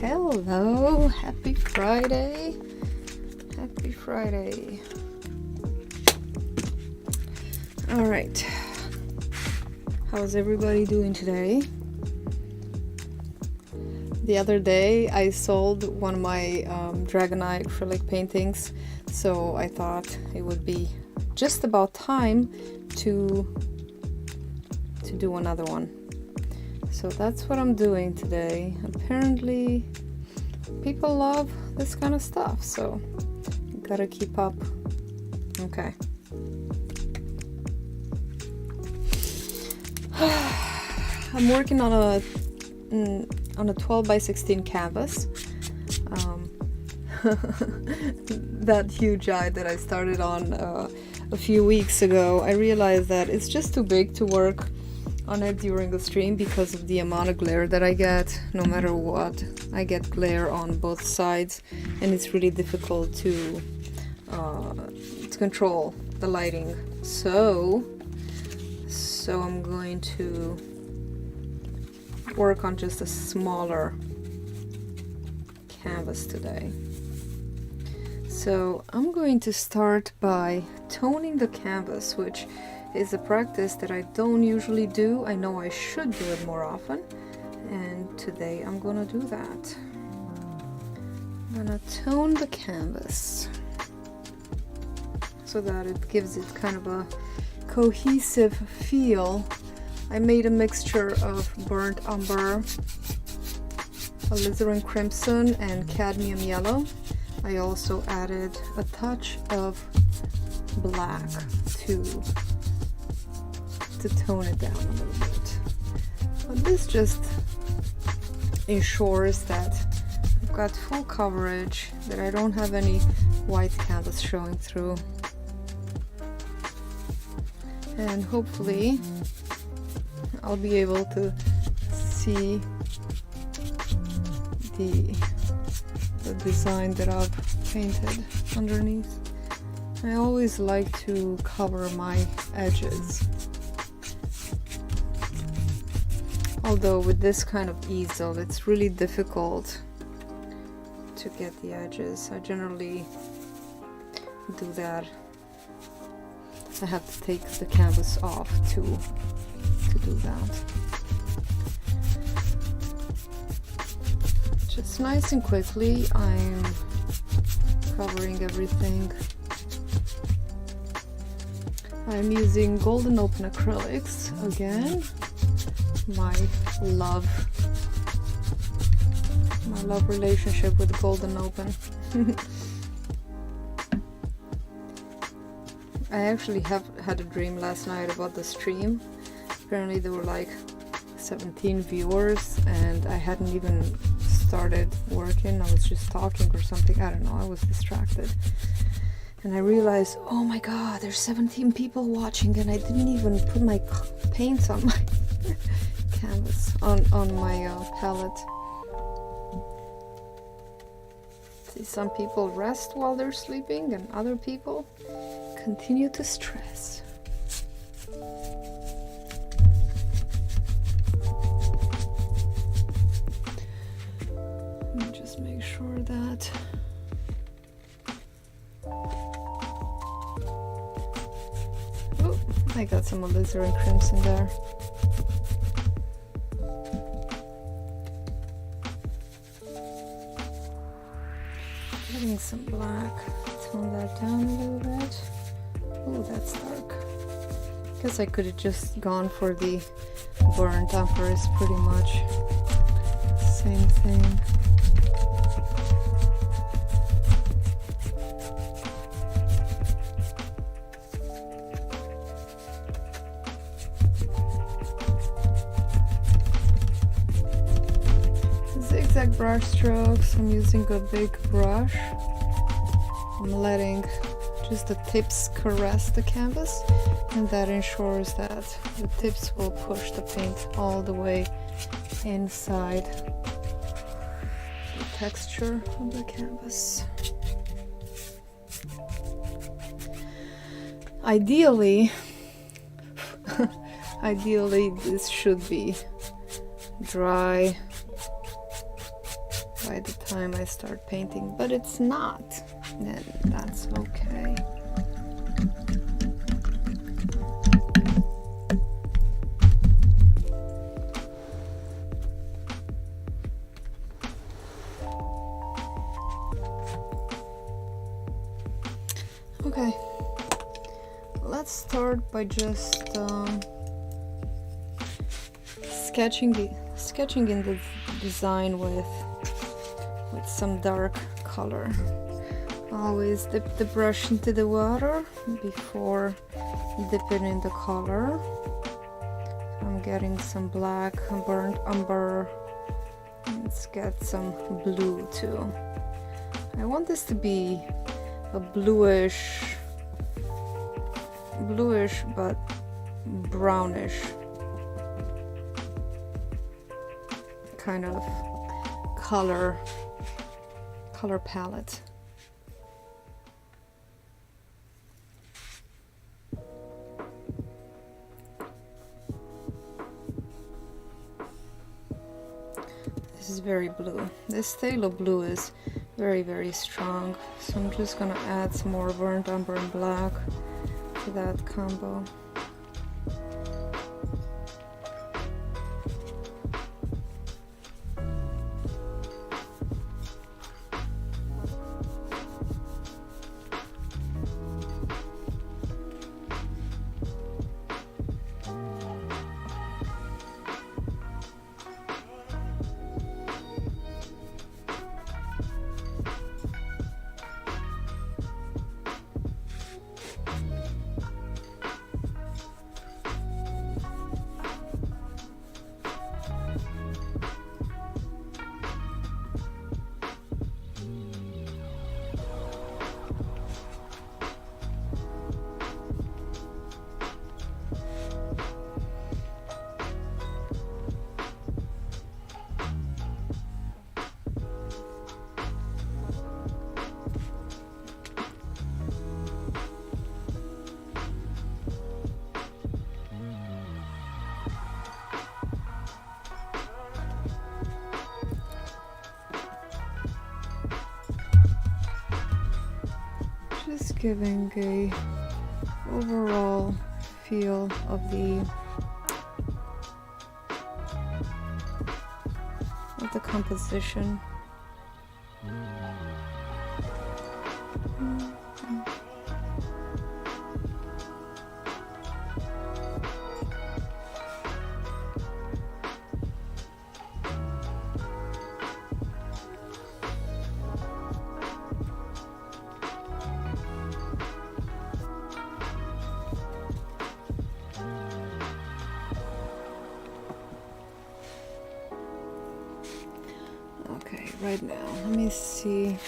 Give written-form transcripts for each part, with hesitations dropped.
Hello, happy Friday. Happy Friday. All right. How's everybody doing today? The other day I sold one of my Dragon Eye acrylic paintings, so I thought it would be just about time to do another one. So that's what I'm doing today. Apparently people love this kind of stuff, so gotta keep up. Okay. I'm working on a 12 by 16 canvas. That huge eye that I started on a few weeks ago, I realized that it's just too big to work on it during the stream because of the amount of glare that I get. No matter what, I get glare on both sides, and it's really difficult to control the lighting. So I'm going to work on just a smaller canvas today. So I'm going to start by toning the canvas, which is a practice that I don't usually do. I know I should do it more often, and today I'm gonna do that. I'm gonna tone the canvas so that it gives it kind of a cohesive feel. I made a mixture of burnt umber, alizarin crimson, and cadmium yellow. I also added a touch of black to tone it down a little bit. But this just ensures that I've got full coverage, that I don't have any white canvas showing through. And hopefully I'll be able to see the design that I've painted underneath. I always like to cover my edges. Although with this kind of easel, it's really difficult to get the edges. I generally do that. I have to take the canvas off to do that. Just nice and quickly, I'm covering everything. I'm using Golden Open Acrylics again. My love relationship with Golden Open. I actually had a dream last night about the stream. Apparently there were like 17 viewers and I hadn't even started working. I was just talking or something. I don't know, I was distracted. And I realized, oh my god, there's 17 people watching and I didn't even put my paints on my canvas, on my palette. See, some people rest while they're sleeping and other people continue to stress. Let me just make sure that I got some alizarin crimson there. Adding some black, tone that down a little bit. Oh, that's dark. Guess I could have just gone for the burnt umber. It's pretty much same thing. Zigzag brush strokes. I'm using a big brush. I'm letting just the tips caress the canvas, and that ensures that the tips will push the paint all the way inside the texture of the canvas. Ideally this should be dry by the time I start painting, but it's not, then that's okay. Okay, let's start by just sketching in the design with some dark color. Always dip the brush into the water before dipping in the color. I'm getting some black, burnt umber. Let's get some blue too. I want this to be a bluish but brownish kind of color palette. This is very blue. This phthalo blue is very, very strong, so I'm just gonna add some more burnt umber and black to that combo. Just giving a overall feel of the composition. Right now, let me see.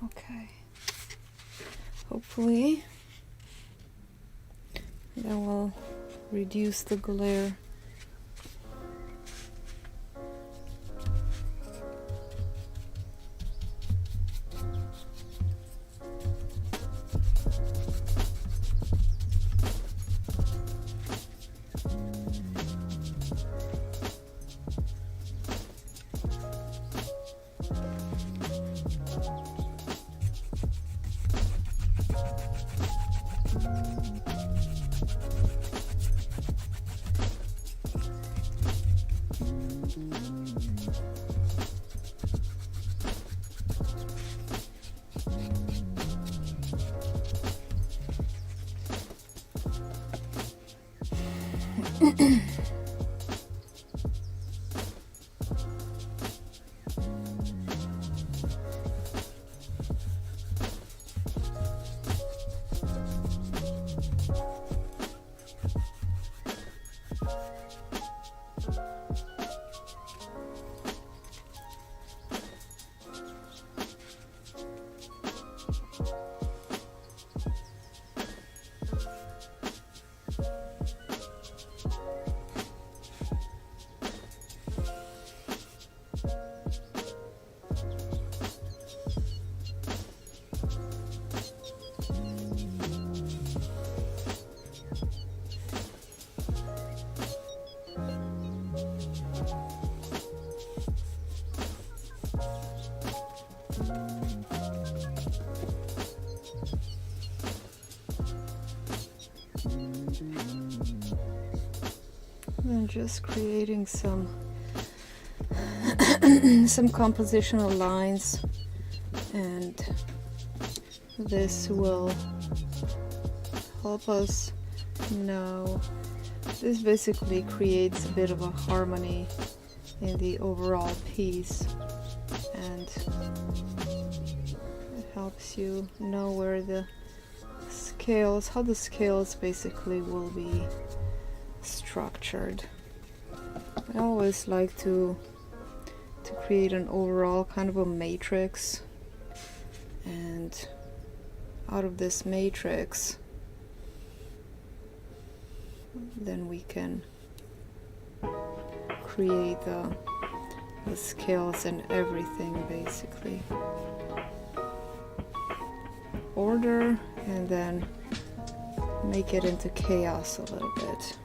Okay, hopefully that will reduce the glare. just creating some some compositional lines, and this will help us know. This basically creates a bit of a harmony in the overall piece, and it helps you know where the scales, how the scales basically will be structured. I always like to create an overall kind of a matrix, and out of this matrix then we can create the scales and everything, basically order, and then make it into chaos a little bit.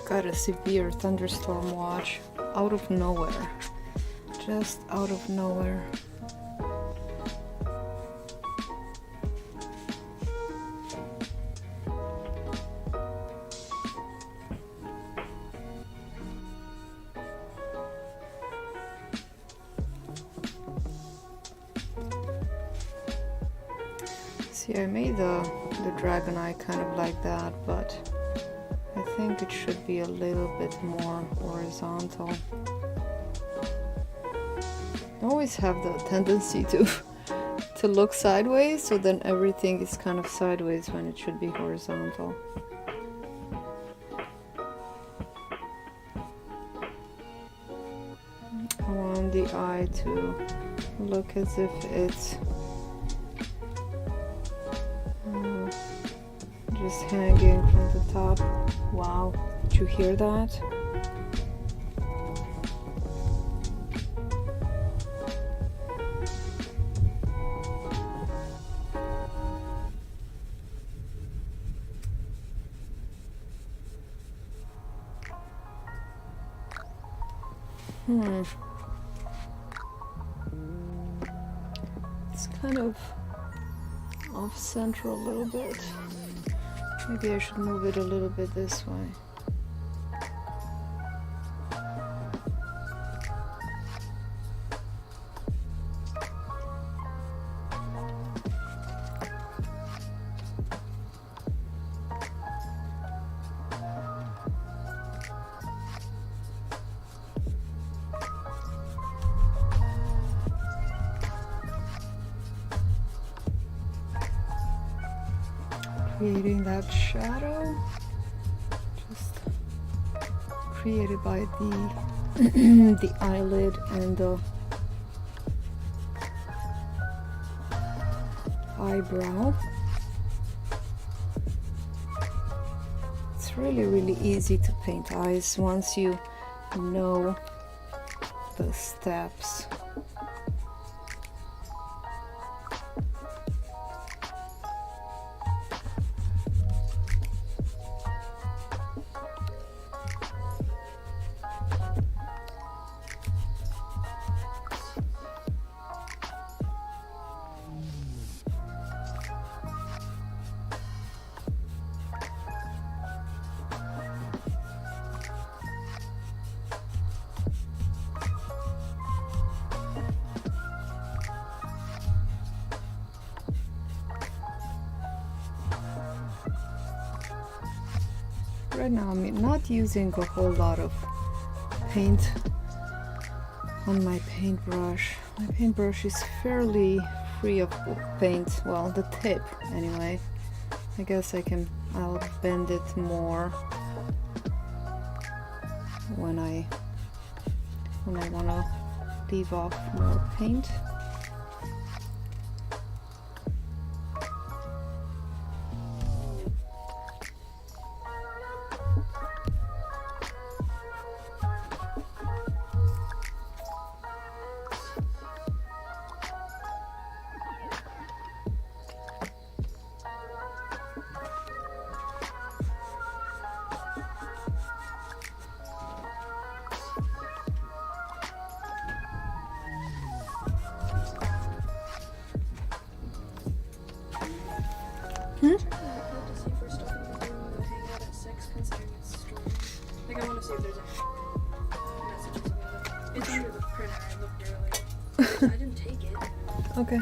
Got a severe thunderstorm watch out of nowhere, just out of nowhere. See, I made the dragon eye kind of like that, but I think it should be a little bit more horizontal. I always have the tendency to look sideways, so then everything is kind of sideways when it should be horizontal. I want the eye to look as if it's just hanging from the top. Wow, did you hear that? It's kind of off center a little bit. Maybe I should move it a little bit this way. Creating that shadow, just created by the the eyelid and the eyebrow. It's really easy to paint eyes once you know the steps. Right now I'm not using a whole lot of paint on my paintbrush. My paintbrush is fairly free of paint, well, the tip anyway. I guess I'll bend it more when I and I want to leave off more paint. I'd like to see for stuff you can do hang out at 6 considering it's stories. Like I want to see if there's any messages about it. It's under the printer, I looked earlier. I didn't take it. Okay.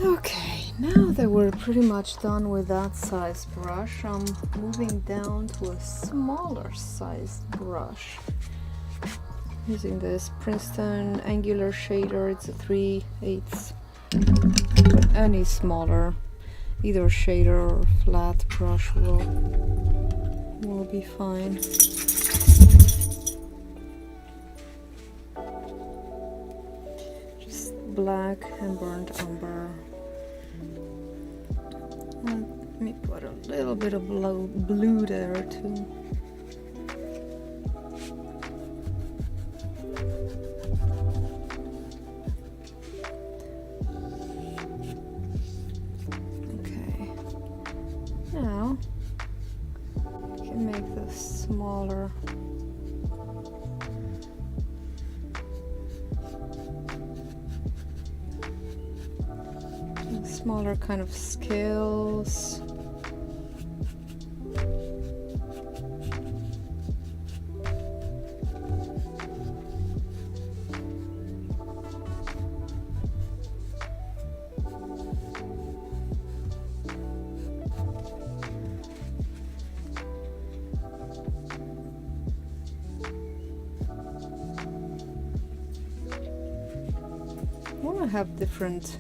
Okay, now that we're pretty much done with that size brush, I'm moving down to a smaller size brush. Using this Princeton Angular Shader, it's a 3/8. But any smaller, either shader or flat brush will be fine. Just black and burnt umber. Let me put a little bit of blue there too. Okay, now I can make this smaller. Smaller kind of scales. I want to have different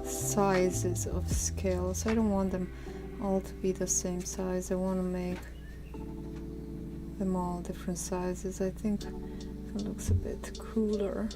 sizes of scales. I don't want them all to be the same size. I want to make them all different sizes. I think it looks a bit cooler.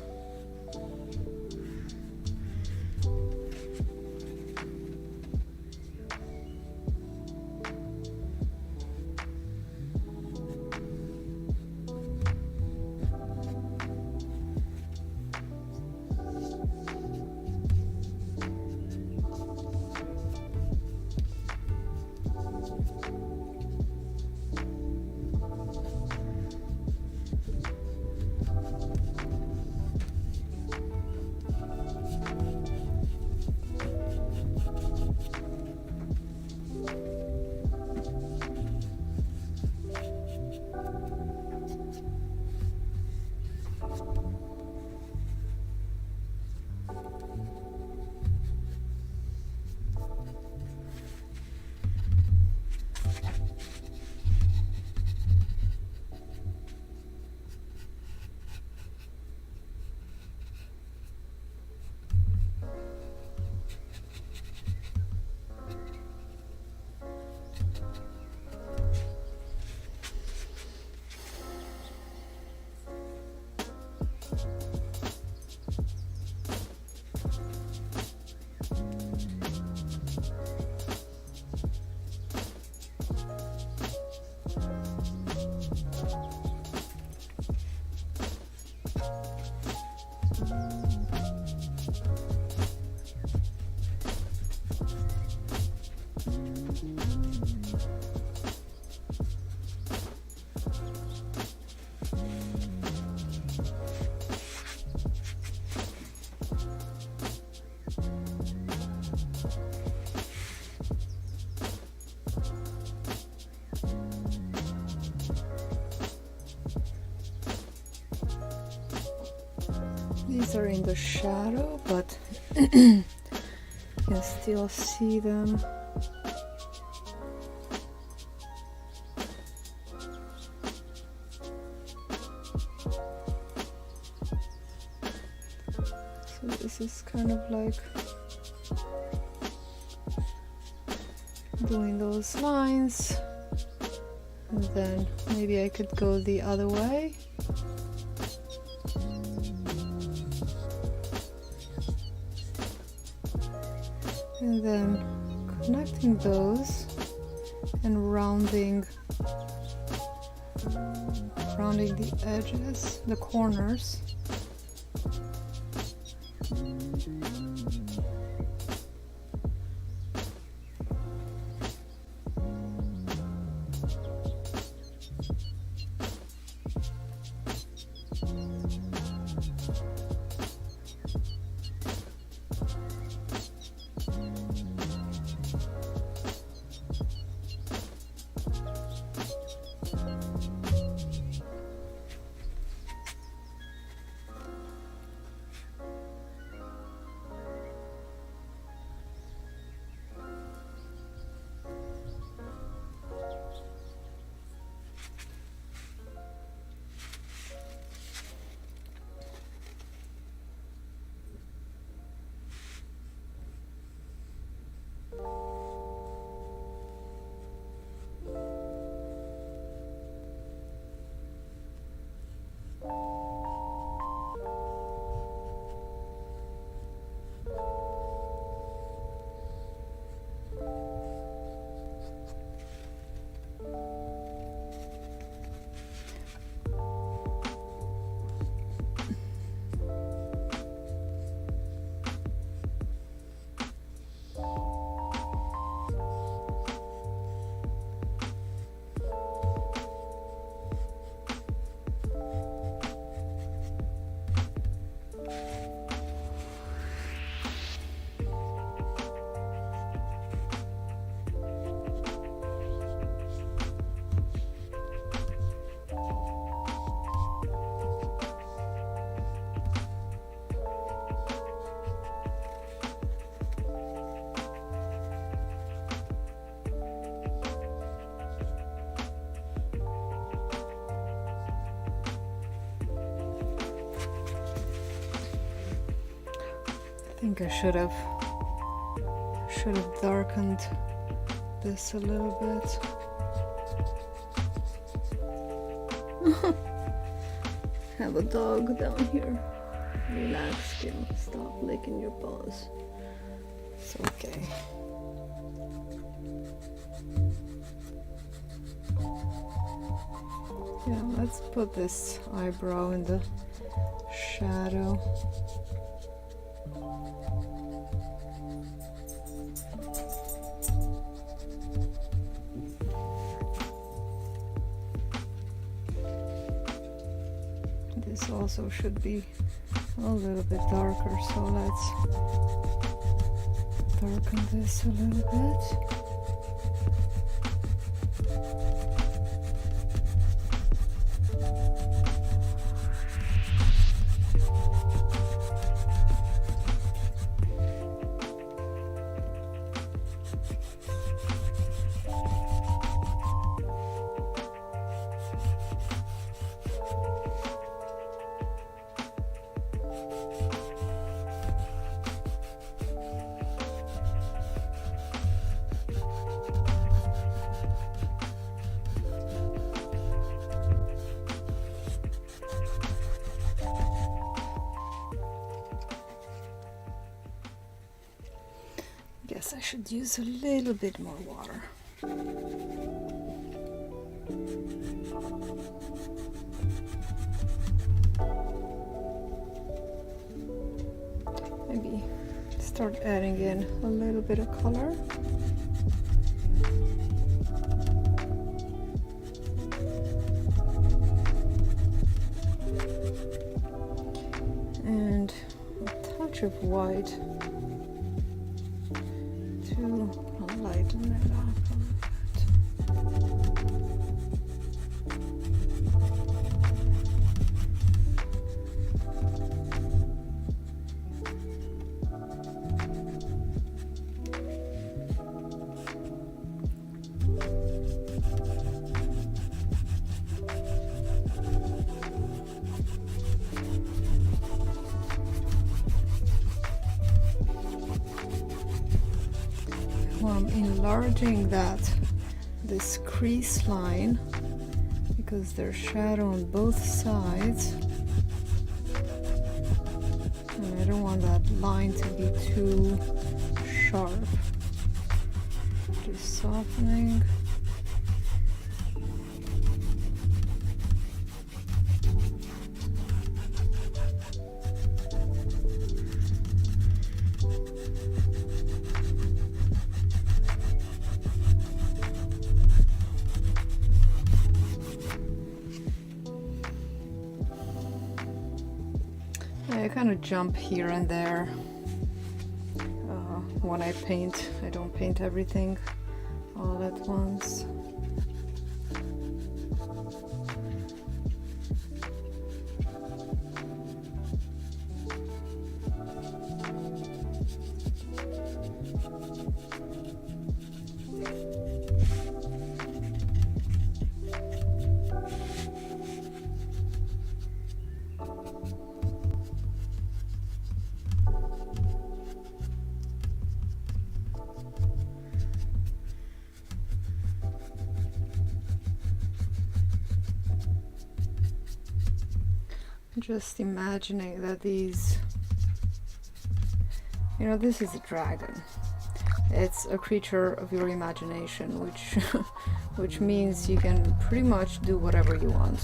These are in the shadow, but you can still see them. kind of like doing those lines, and then maybe I could go the other way. And then connecting those and rounding the edges, the corners. I think I should have darkened this a little bit. Have a dog down here. Relax, Kim. Stop licking your paws. It's okay. Yeah, let's put this eyebrow in the shadow. This also should be a little bit darker, so let's darken this a little bit. Guess I should use a little bit more water. Maybe start adding in a little bit of color. And a touch of white to lighten it up a little bit. So I'm enlarging this crease line because there's shadow on both sides. And I don't want that line to be too sharp. Just softening. I kind of jump here and there when I paint. I don't paint everything all at once. Just imagining that these, you know, this is a dragon. It's a creature of your imagination, which means you can pretty much do whatever you want.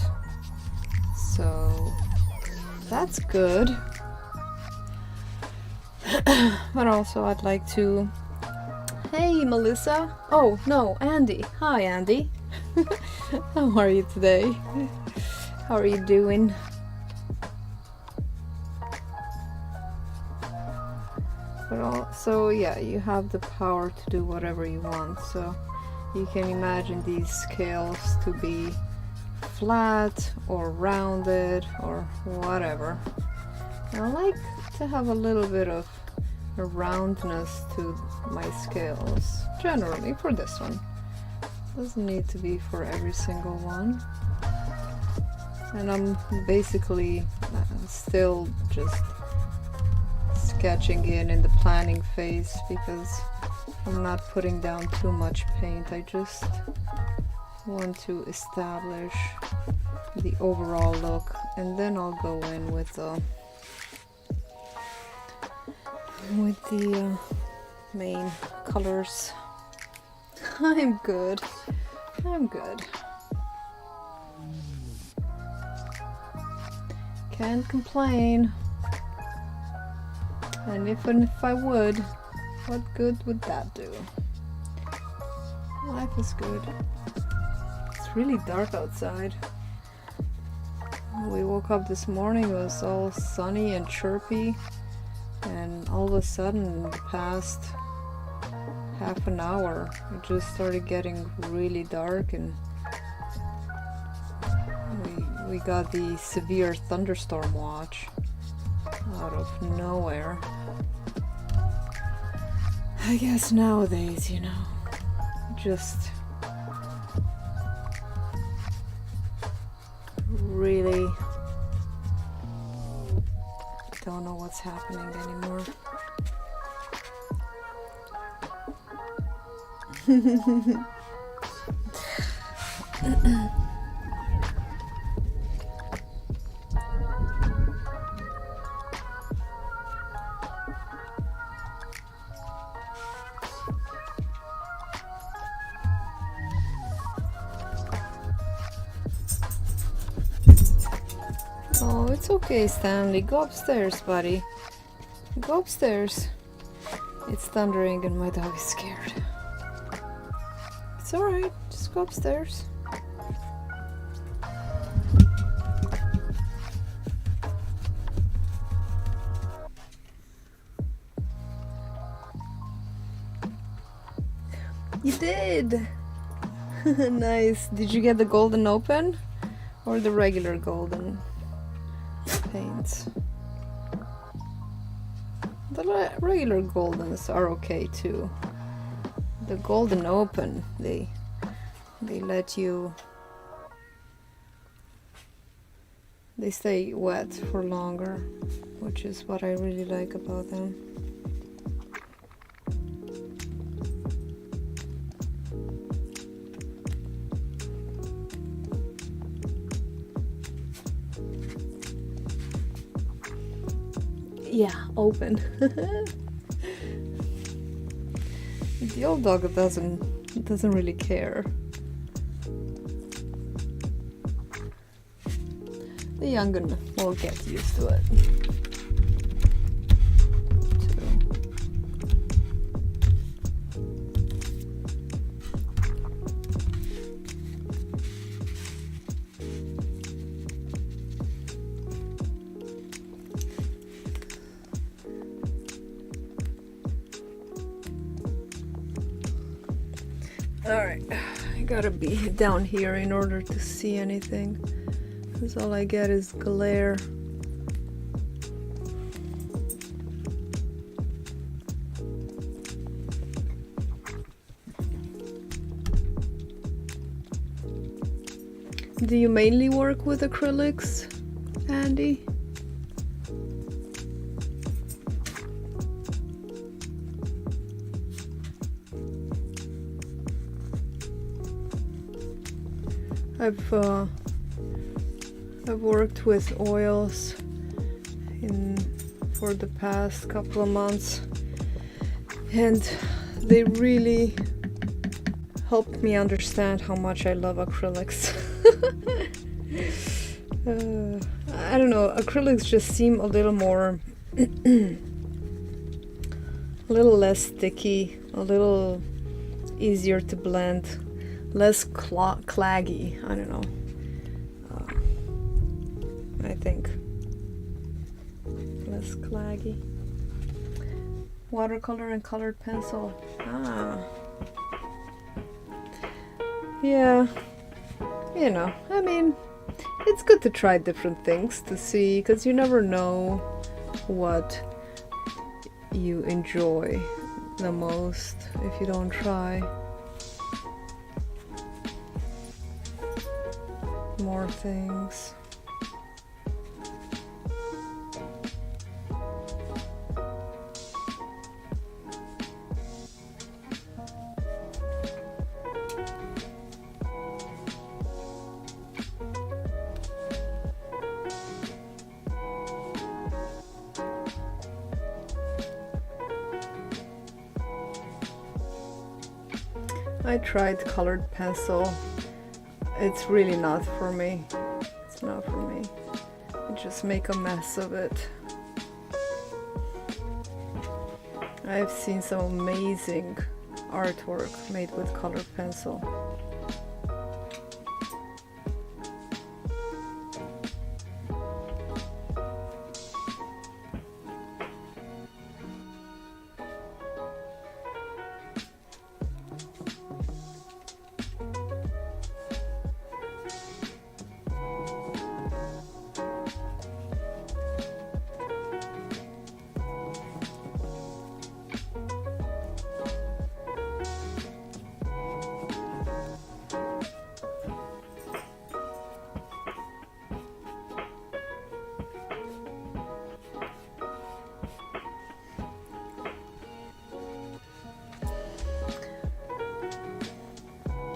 So that's good. But also I'd like to... Hey Melissa! Oh no, Andy! Hi Andy! How are you today? How are you doing? But also, yeah, you have the power to do whatever you want. So you can imagine these scales to be flat or rounded or whatever. And I like to have a little bit of a roundness to my scales, generally for this one. Doesn't need to be for every single one. And I'm basically still just sketching in the planning phase because I'm not putting down too much paint. I just want to establish the overall look, and then I'll go in with the main colors. I'm good. I'm good. Can't complain. And if I would, what good would that do? Life is good. It's really dark outside. We woke up this morning, it was all sunny and chirpy, and all of a sudden in the past half an hour it just started getting really dark, and we got the severe thunderstorm watch out of nowhere. I guess nowadays, you know, just really don't know what's happening anymore. Oh, it's okay, Stanley. Go upstairs, buddy. Go upstairs. It's thundering and my dog is scared. It's alright. Just go upstairs. You did! Nice. Did you get the golden open or the regular golden paints? The regular goldens are okay too. The golden open, they let you, they stay wet for longer, which is what I really like about them. Yeah, open. The old dog doesn't really care. The young one will get used to it. Alright, I gotta be down here in order to see anything, because all I get is glare. Do you mainly work with acrylics, Andy? I've worked with oils for the past couple of months, and they really helped me understand how much I love acrylics. I don't know, acrylics just seem a little more a little less sticky, a little easier to blend, less claggy. I don't know. I think less claggy. Watercolor and colored pencil. Yeah, you know, I mean, it's good to try different things to see, because you never know what you enjoy the most if you don't try more things. I tried colored pencil. It's really not for me. It's not for me. I just make a mess of it. I've seen some amazing artwork made with colored pencil.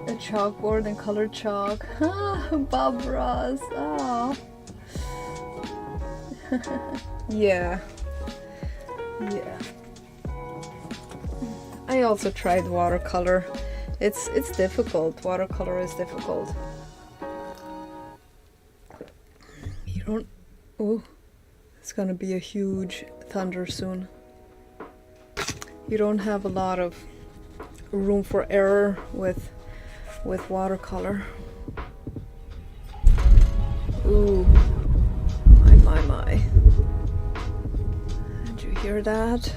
A chalkboard and colored chalk. Bob Ross. Oh. Yeah. Yeah. I also tried watercolor. It's difficult. Watercolor is difficult. You don't. Oh, it's gonna be a huge thunder soon. You don't have a lot of room for error with watercolor. Ooh, my. Did you hear that?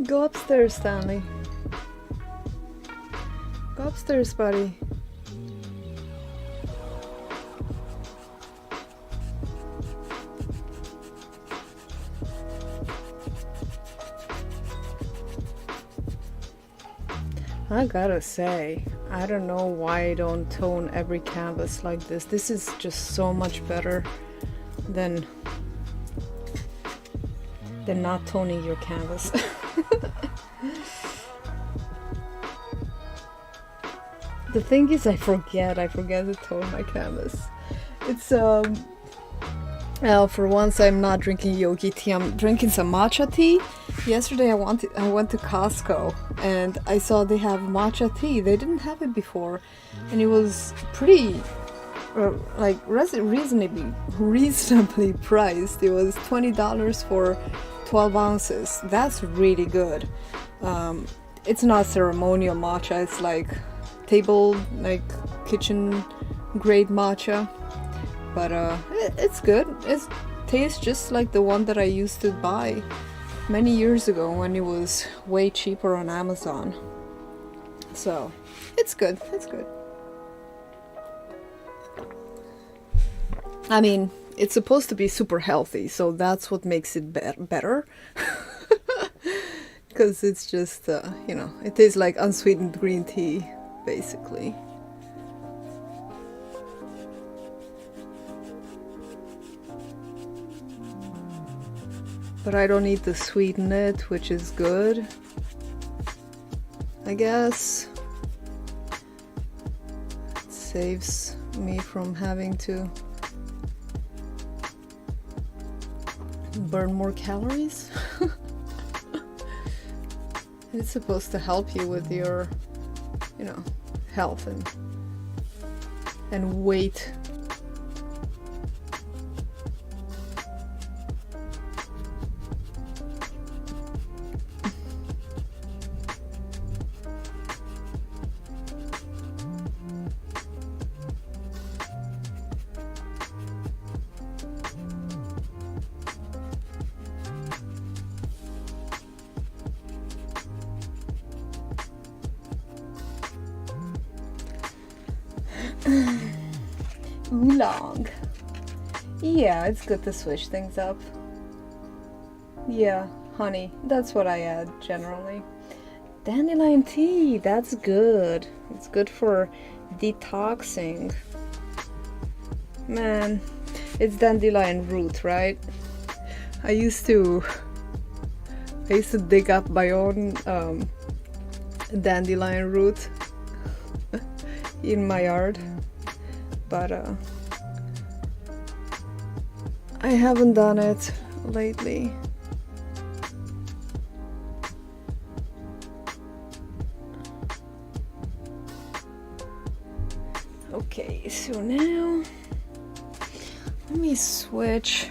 Go upstairs, Stanley. Go upstairs, buddy. I gotta say, I don't know why I don't tone every canvas like this. This is just so much better than not toning your canvas. The thing is, I forget to tone my canvas. It's well, for once I'm not drinking yogi tea, I'm drinking some matcha tea. Yesterday I went to Costco and I saw they have matcha tea. They didn't have it before, and it was pretty like reasonably priced. It was $20 for 12 ounces. That's really good. It's not ceremonial matcha, it's like table, like kitchen grade matcha, but it's good. It tastes just like the one that I used to buy many years ago when it was way cheaper on Amazon. So it's good. I mean, it's supposed to be super healthy, so that's what makes it better. Because it's just, you know, it tastes like unsweetened green tea, basically. But I don't need to sweeten it, which is good, I guess. It saves me from having to burn more calories. It's supposed to help you with your, you know, health and weight. Oolong. Yeah, it's good to switch things up. Yeah, honey, that's what I add generally. Dandelion tea, that's good. It's good for detoxing. Man, it's dandelion root, right? I used to dig up my own dandelion root in my yard, but I haven't done it lately. Okay, so now let me switch.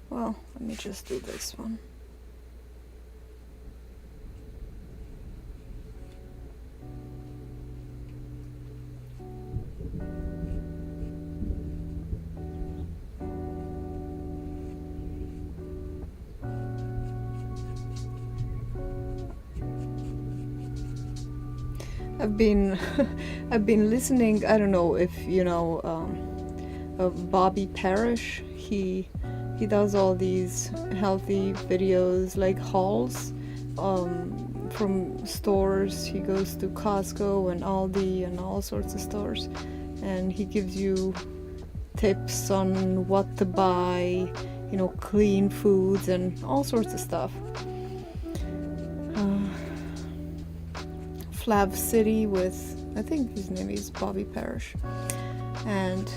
Well, let me just do this one. I've been listening. I don't know if you know of Bobby Parrish. He does all these healthy videos, like hauls from stores. He goes to Costco and Aldi and all sorts of stores, and he gives you tips on what to buy, you know, clean foods and all sorts of stuff. Flav City with, I think his name is Bobby Parrish, and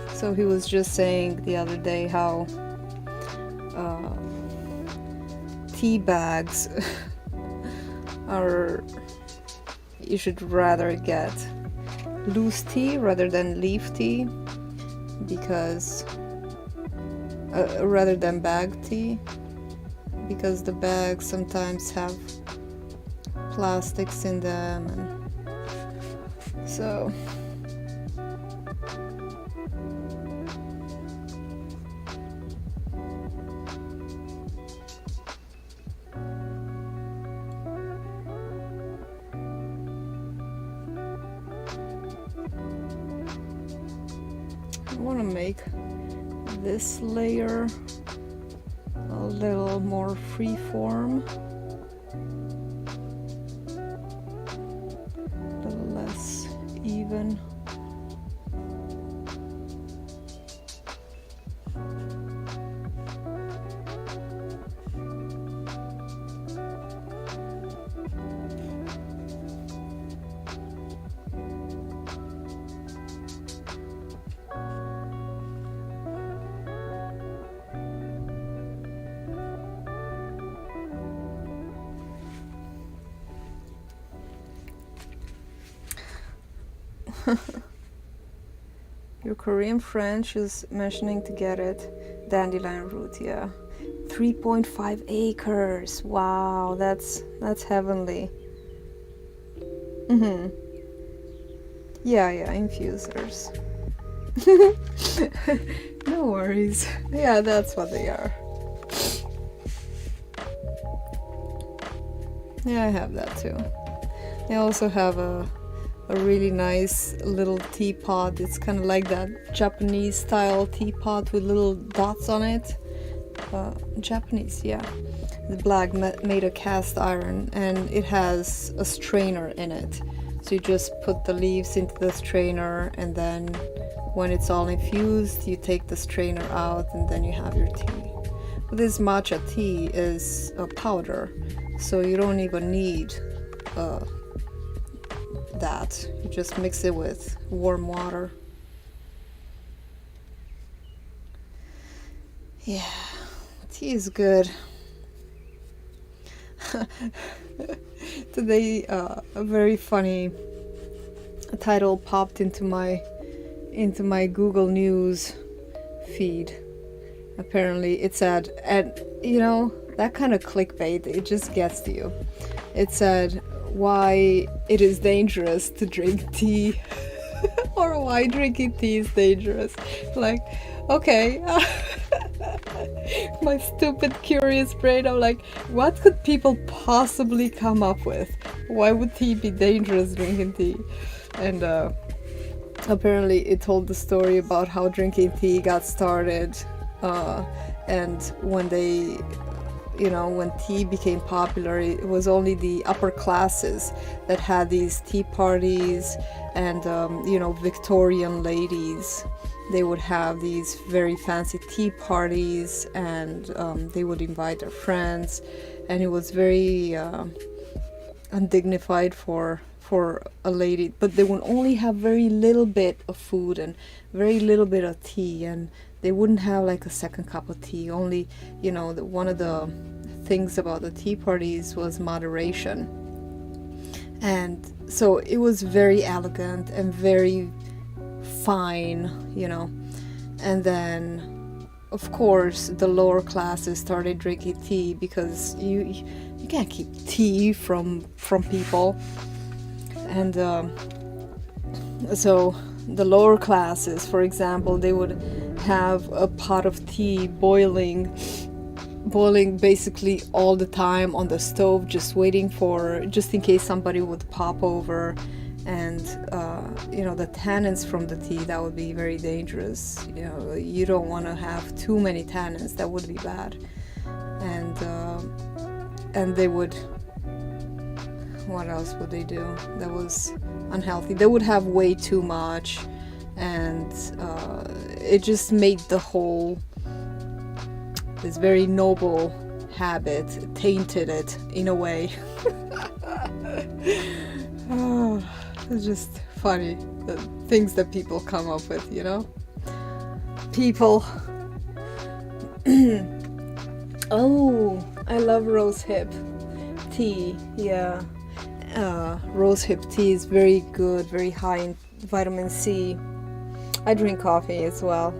so he was just saying the other day how tea bags are, you should rather get loose tea rather than leaf tea, because rather than bag tea, because the bags sometimes have plastics in them, and so I want to make this layer a little more free form. even. Your Korean friend, she's mentioning to get it. Dandelion root, yeah. 3.5 acres. Wow, that's heavenly. Yeah, infusers. No worries. Yeah, that's what they are. Yeah, I have that too. I also have a really nice little teapot. It's kind of like that Japanese style teapot with little dots on it. Japanese, yeah. The black made of cast iron, and it has a strainer in it. So you just put the leaves into the strainer, and then when it's all infused, you take the strainer out, and then you have your tea. But this matcha tea is a powder, so you don't even need that. You just mix it with warm water. Yeah, tea is good. Today a very funny title popped into my Google News feed. Apparently it said, and you know, that kind of clickbait, it just gets to you. It said why it is dangerous to drink tea or why drinking tea is dangerous. Like, okay. My stupid curious brain, I'm like, what could people possibly come up with? Why would tea be dangerous, drinking tea? And apparently it told the story about how drinking tea got started, and when they, you know, when tea became popular, it was only the upper classes that had these tea parties, and you know, Victorian ladies, they would have these very fancy tea parties, and they would invite their friends, and it was very undignified for a lady, but they would only have very little bit of food and very little bit of tea, and they wouldn't have like a second cup of tea. Only, you know, one of the things about the tea parties was moderation, and so it was very elegant and very fine, you know. And then of course the lower classes started drinking tea, because you can't keep tea from people. And so the lower classes, for example, they would have a pot of tea boiling basically all the time on the stove, just waiting for, just in case somebody would pop over. And you know, the tannins from the tea, that would be very dangerous. You know, you don't want to have too many tannins, that would be bad. And they would, what else would they do that was unhealthy? They would have way too much, and it just made the whole, this very noble habit, tainted it in a way. Oh, it's just funny, the things that people come up with, you know? People. Oh, I love rosehip tea, yeah. Rosehip tea is very good, very high in vitamin C. I drink coffee as well.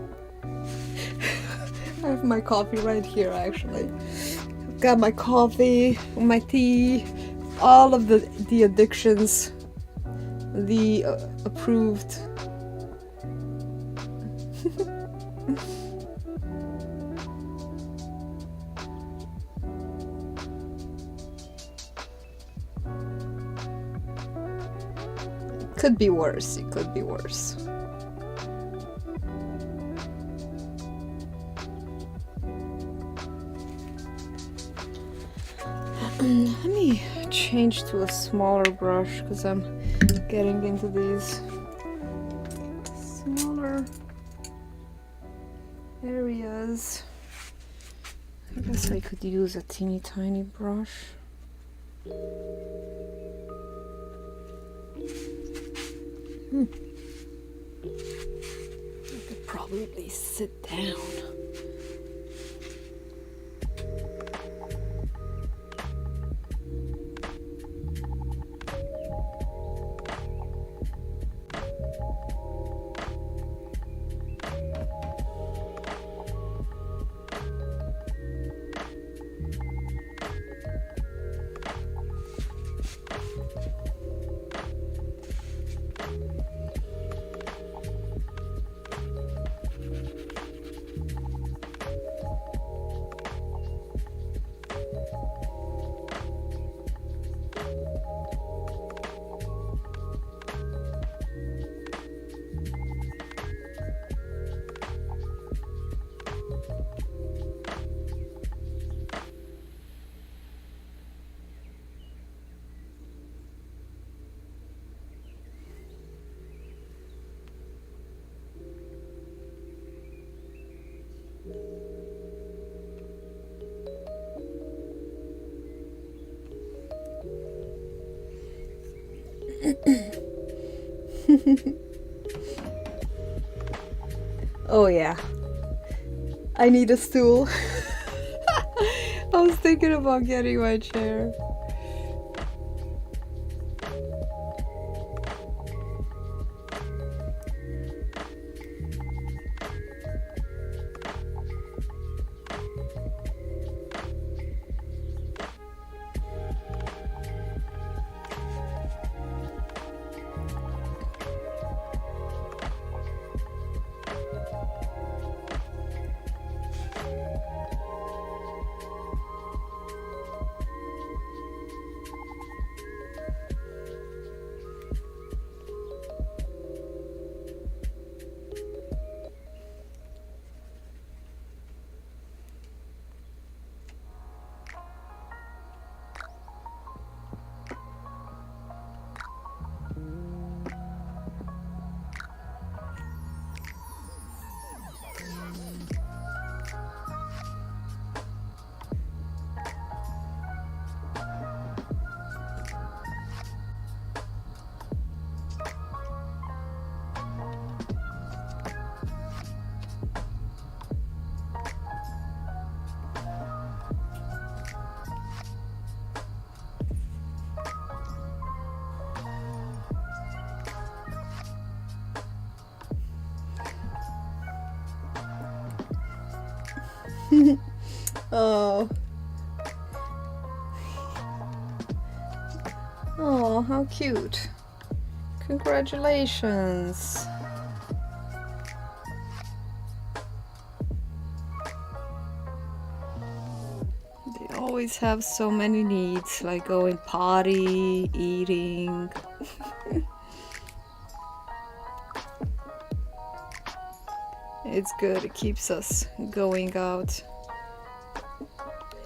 I have my coffee right here, actually. I've got my coffee, my tea, all of the addictions, the approved. Could be worse, it could be worse. Let me change to a smaller brush, because I'm getting into these areas. I guess I could use a teeny tiny brush. I could probably sit down. Oh yeah, I need a stool. I was thinking about getting my chair. Oh. Oh, how cute. Congratulations. They always have so many needs, like going potty, eating. It's good, it keeps us going out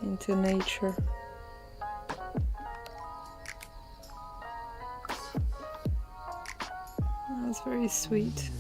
into nature. That's very sweet.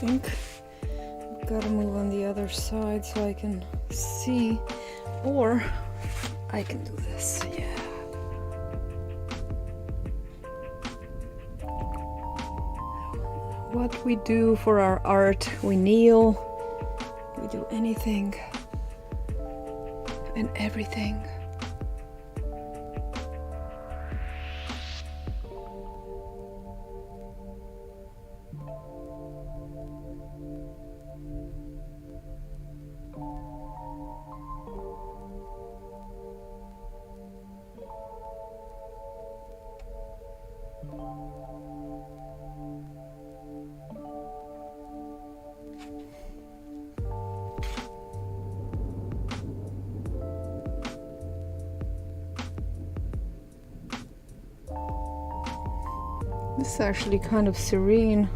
I think I've got to move on the other side so I can see, or I can do this. Yeah. What we do for our art, we kneel, we do anything and everything. This is actually kind of serene.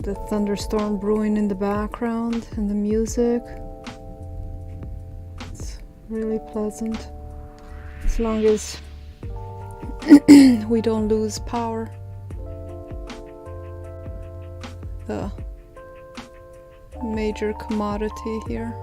The thunderstorm brewing in the background and the music. It's really pleasant. As long as we don't lose power. The major commodity here.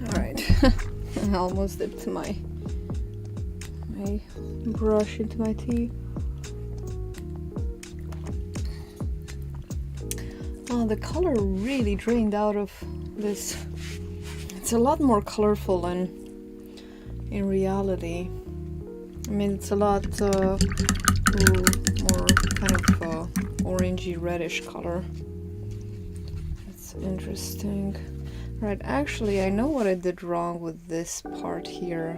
Alright, I almost dipped my brush into my tea. Oh, the color really drained out of this. It's a lot more colorful than in reality. I mean, it's a lot more kind of orangey reddish color. It's interesting. Right, actually I know what I did wrong with this part here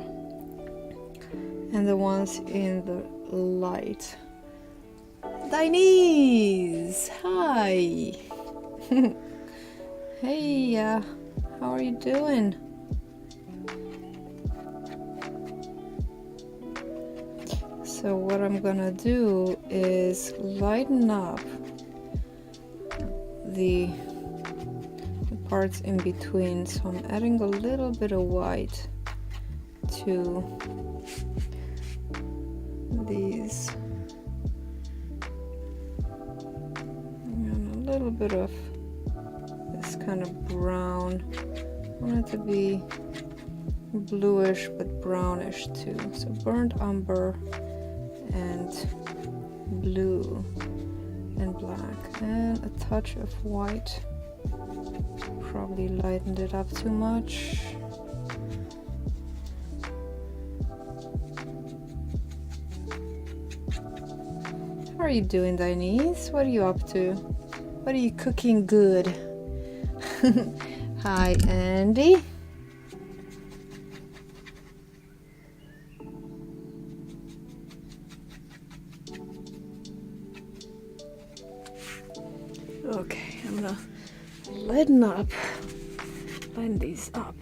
and the ones in the light. Dinese! Hi! Hey, how are you doing? So what I'm gonna do is lighten up the parts in between. So I'm adding a little bit of white to these. And a little bit of this kind of brown. I want it to be bluish but brownish too. So burnt umber and blue and black and a touch of white. Probably lightened it up too much. How are you doing, Denise? What are you up to? What are you cooking good? Hi, Andy. Okay, I'm gonna lighten these up.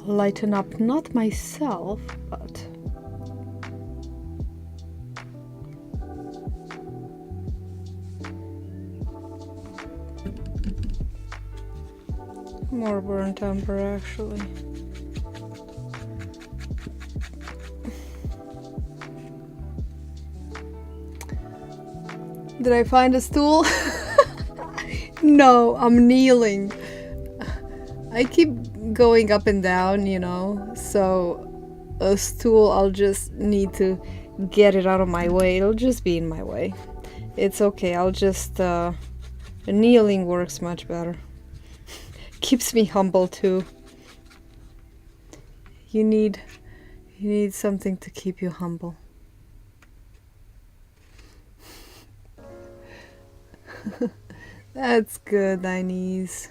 Lighten up, not myself, but more burnt umber actually. Did I find a stool? No, I'm kneeling. I keep going up and down, you know, so a stool, I'll just need to get it out of my way. It'll just be in my way. It's okay, I'll just, kneeling works much better. Keeps me humble too. You need something to keep you humble. That's good, Inez.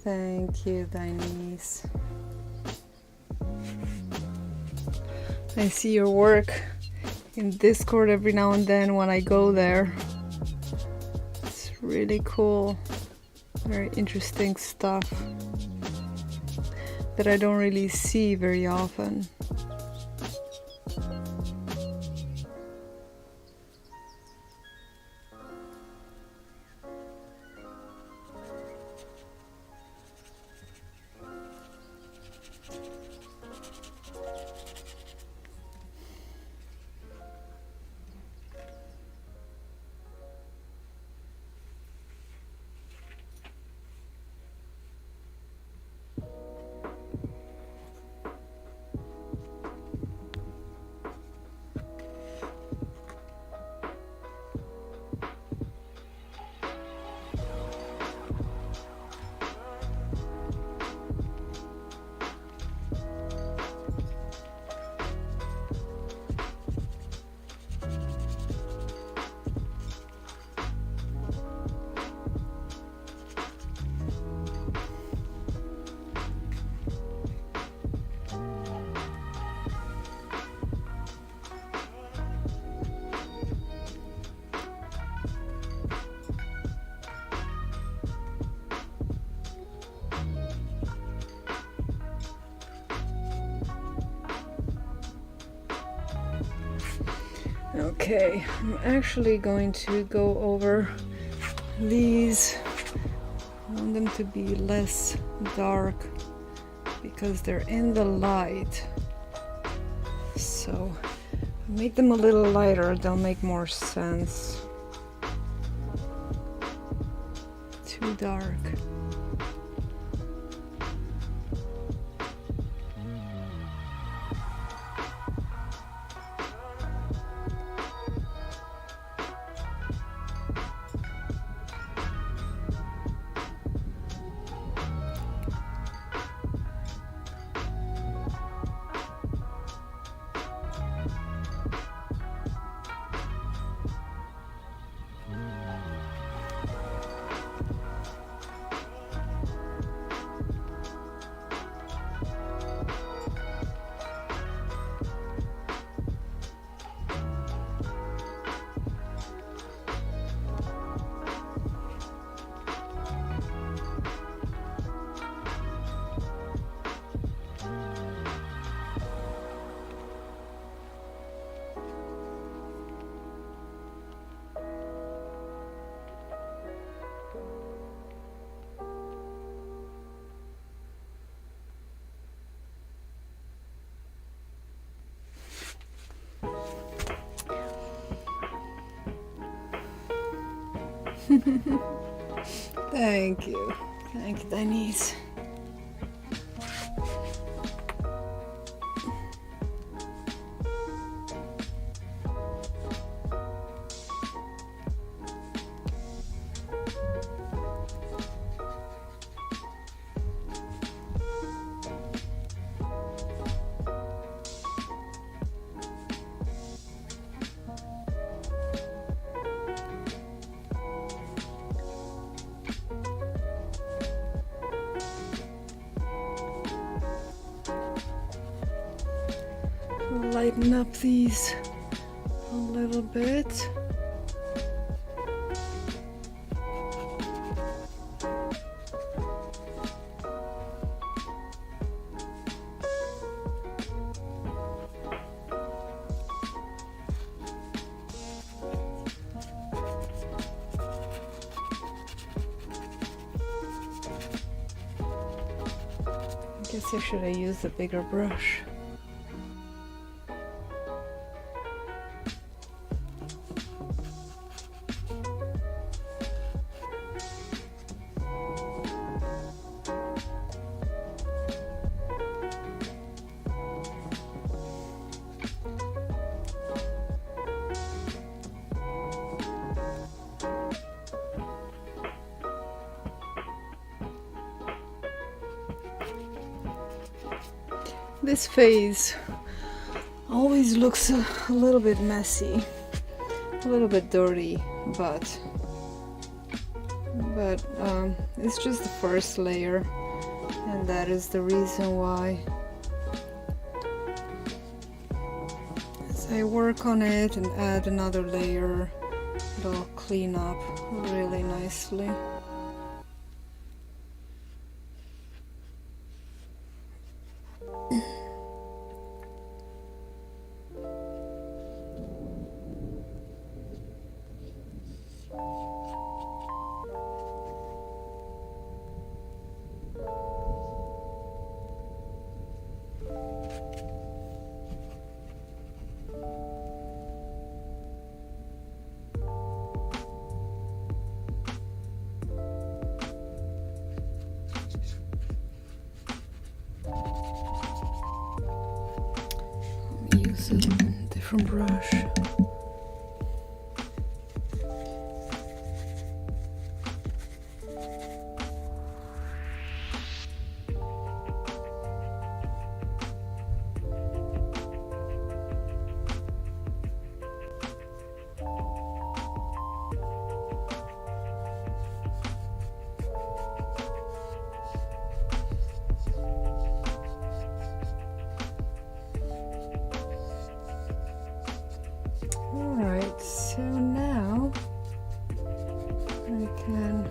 Thank you, Denise. I see your work in Discord every now and then when I go there. It's really cool. Very interesting stuff. that I don't really see very often. Okay, I'm actually going to go over these. I want them to be less dark because they're in the light. So make them a little lighter, they'll make more sense. Too dark. Thank you, Denise. Lighten up these a little bit. I guess I should have used a bigger brush. This phase always looks a little bit messy, a little bit dirty, but it's just the first layer, and that is the reason why. As I work on it and add another layer, it'll clean up really nicely. Use a different brush. Alright, so now I can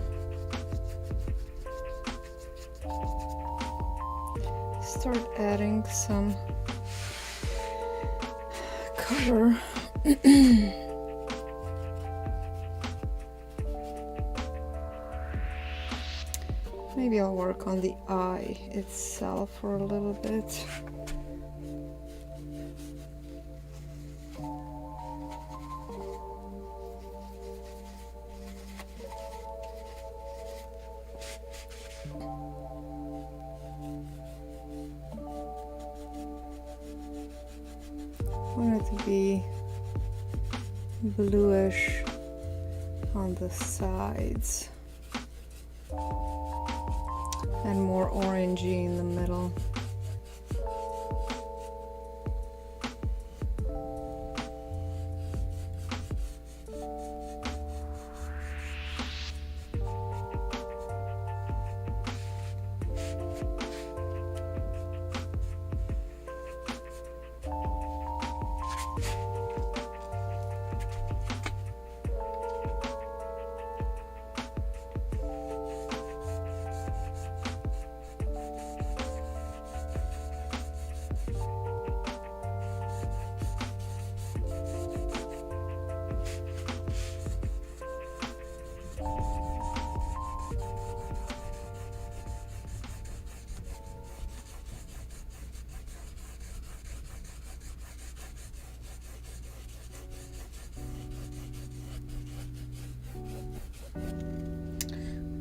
start adding some color. Maybe I'll work on the eye itself for a little bit. I want it to be bluish on the sides and more orangey in the middle.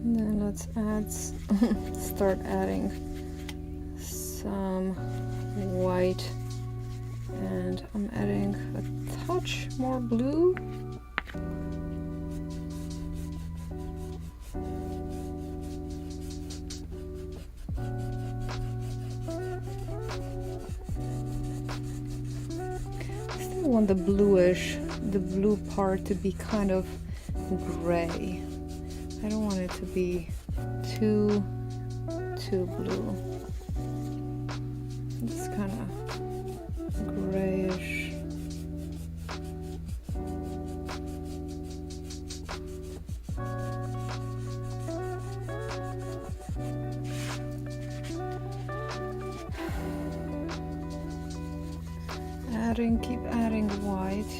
And then let's start adding some white, and I'm adding a touch more blue. I still want the blue part to be kind of gray. I don't want it to be too blue. It's kind of grayish. Keep adding white.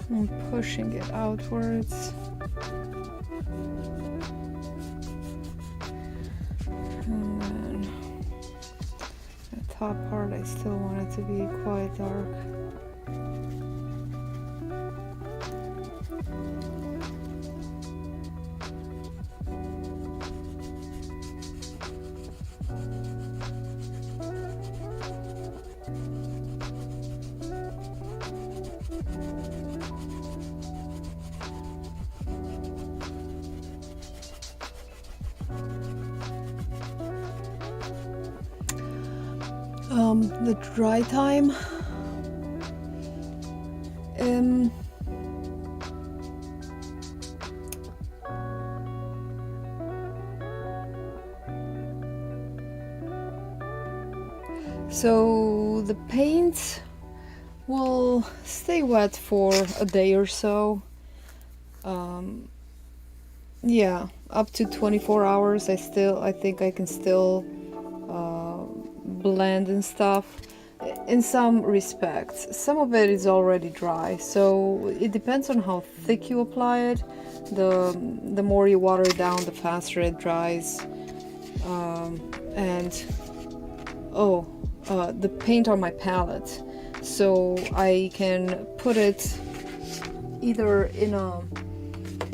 I'm pushing it outwards. And then the top part, I still want it to be quite dark. The dry time, So the paint will stay wet for a day or so. Yeah, up to 24 hours. I think I can still blend and stuff. In some respects, some of it is already dry, so it depends on how thick you apply it. The more you water it down, the faster it dries. And the paint on my palette, so I can put it either in a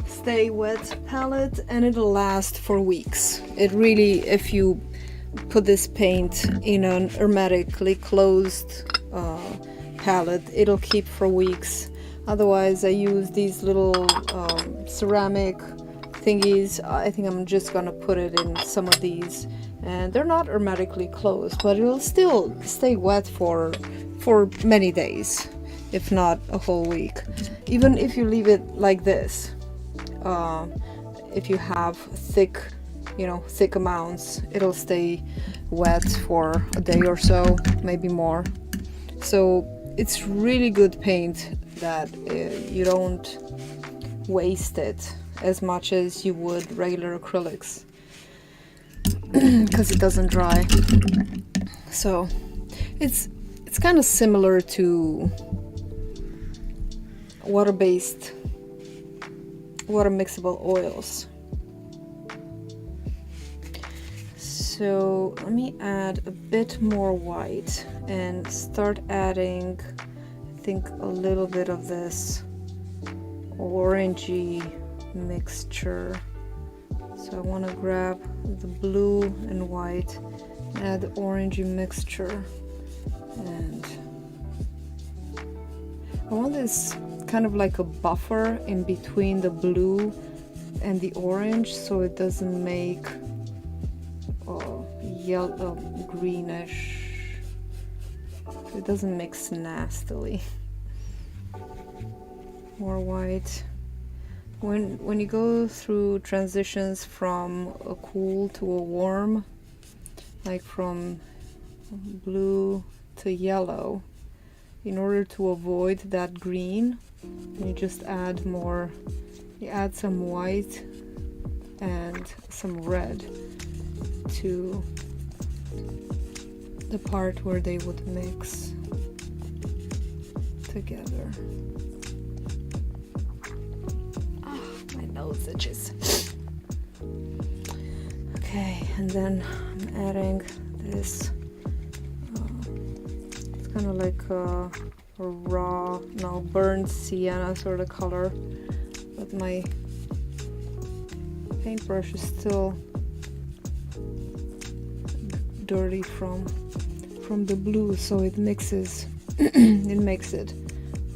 stay wet palette and it'll last for weeks. It really, if you put this paint in an hermetically closed palette, it'll keep for weeks. Otherwise, I use these little ceramic thingies. I think I'm just gonna put it in some of these, and they're not hermetically closed, but it'll still stay wet for many days, if not a whole week. Even if you leave it like this, if you have thick amounts, it'll stay wet for a day or so, maybe more. So it's really good paint that you don't waste it as much as you would regular acrylics, because it doesn't dry. So it's kind of similar to water mixable oils. So let me add a bit more white and start adding, I think, a little bit of this orangey mixture. So I want to grab the blue and white, add the orangey mixture, and I want this kind of like a buffer in between the blue and the orange, so it doesn't make yellow greenish, so it doesn't mix nastily. More white. When you go through transitions from a cool to a warm, like from blue to yellow, in order to avoid that green, you just add more. You add some white and some red to the part where they would mix together. My nose itches. Okay, and then I'm adding this. It's kind of like a burnt sienna sort of color, but my paintbrush is still dirty from the blue, so it mixes. It makes it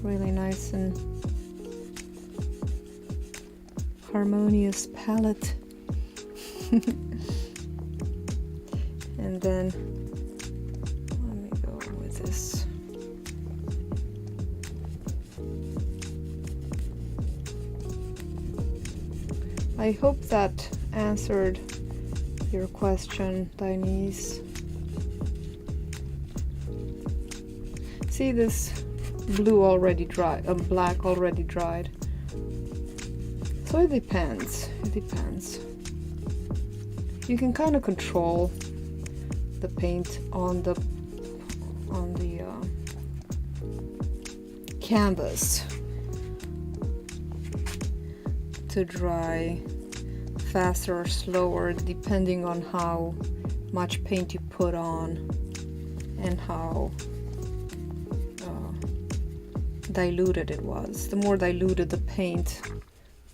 really nice and harmonious palette. And then let me go with this. I hope that answered your question, Denise. See, this blue already dried, black already dried. So it depends. You can kind of control the paint on the canvas to dry faster or slower, depending on how much paint you put on and how diluted it was. The more diluted the paint,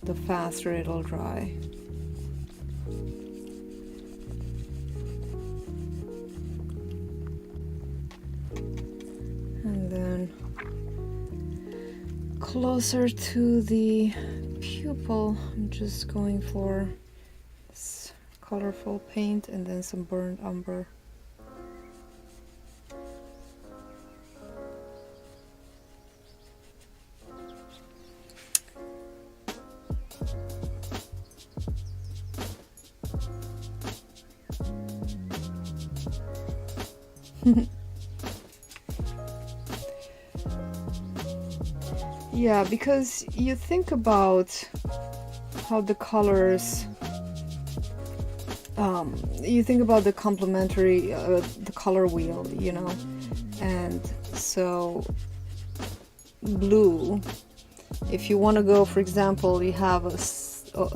the faster it'll dry. And then closer to the pupil, I'm just going for this colorful paint and then some burnt umber. Yeah, because you think about how the colors, you think about the complementary, the color wheel, you know, and so blue, if you want to go, for example, you have a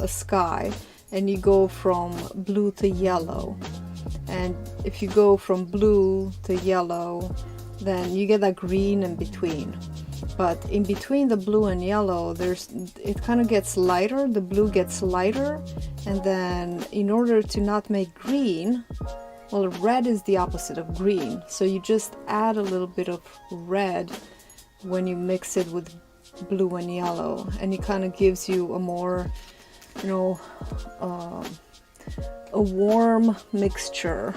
sky and you go from blue to yellow, and if you go from blue to yellow, then you get that green in between. But in between the blue and yellow, it kind of gets lighter, the blue gets lighter, and then in order to not make green, well, red is the opposite of green, so you just add a little bit of red when you mix it with blue and yellow, and it kind of gives you a more, you know, a warm mixture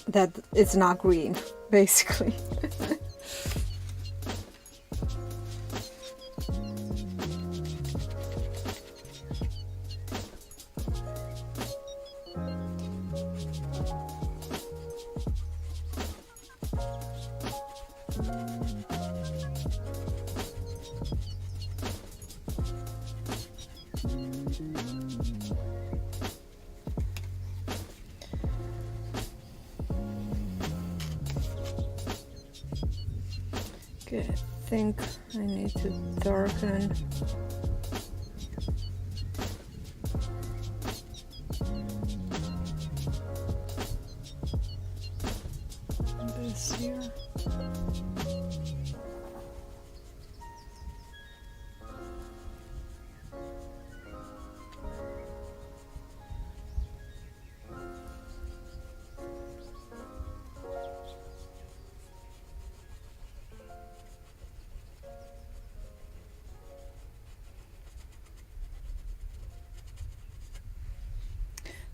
that it's not green, basically. Okay, I think I need to darken this here.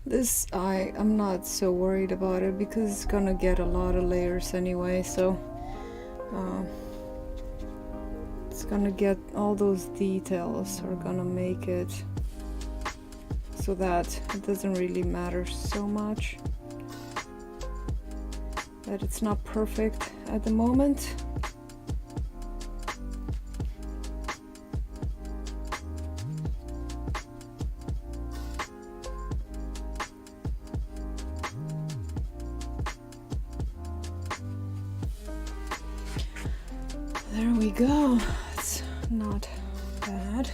This, I'm not so worried about it because it's gonna get a lot of layers anyway, so it's gonna get, all those details are gonna make it so that it doesn't really matter so much that it's not perfect at the moment. There we go. It's not bad.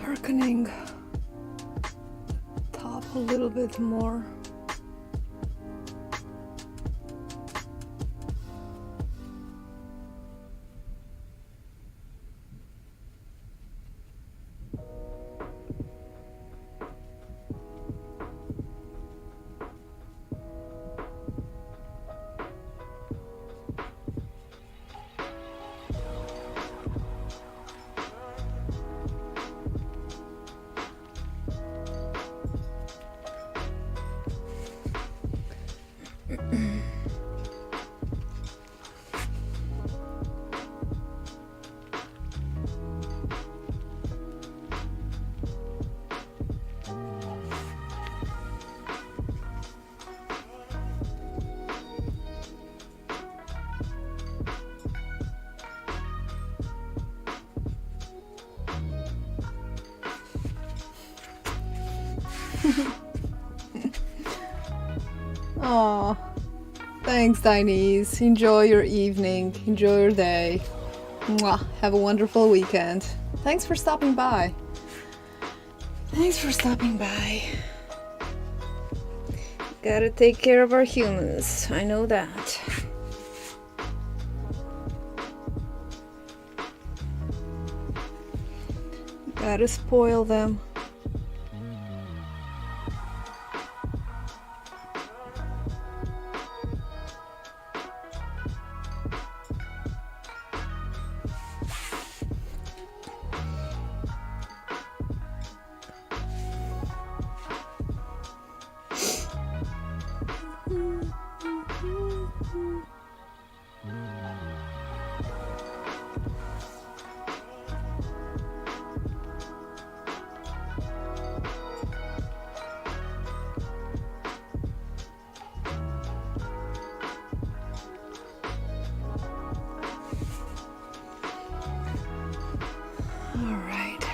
Darkening top a little bit more. Oh, Thanks, Dinese. Enjoy your evening. Enjoy your day. Mwah. Have a wonderful weekend. Thanks for stopping by. Thanks for stopping by. Gotta take care of our humans. I know that. Gotta spoil them. Alright.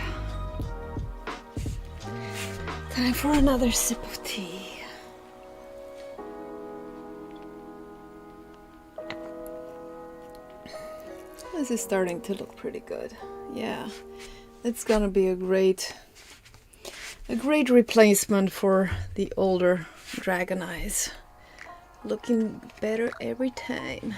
Time for another sip of tea. This is starting to look pretty good. Yeah, it's gonna be a great replacement for the older dragon eyes. Looking better every time.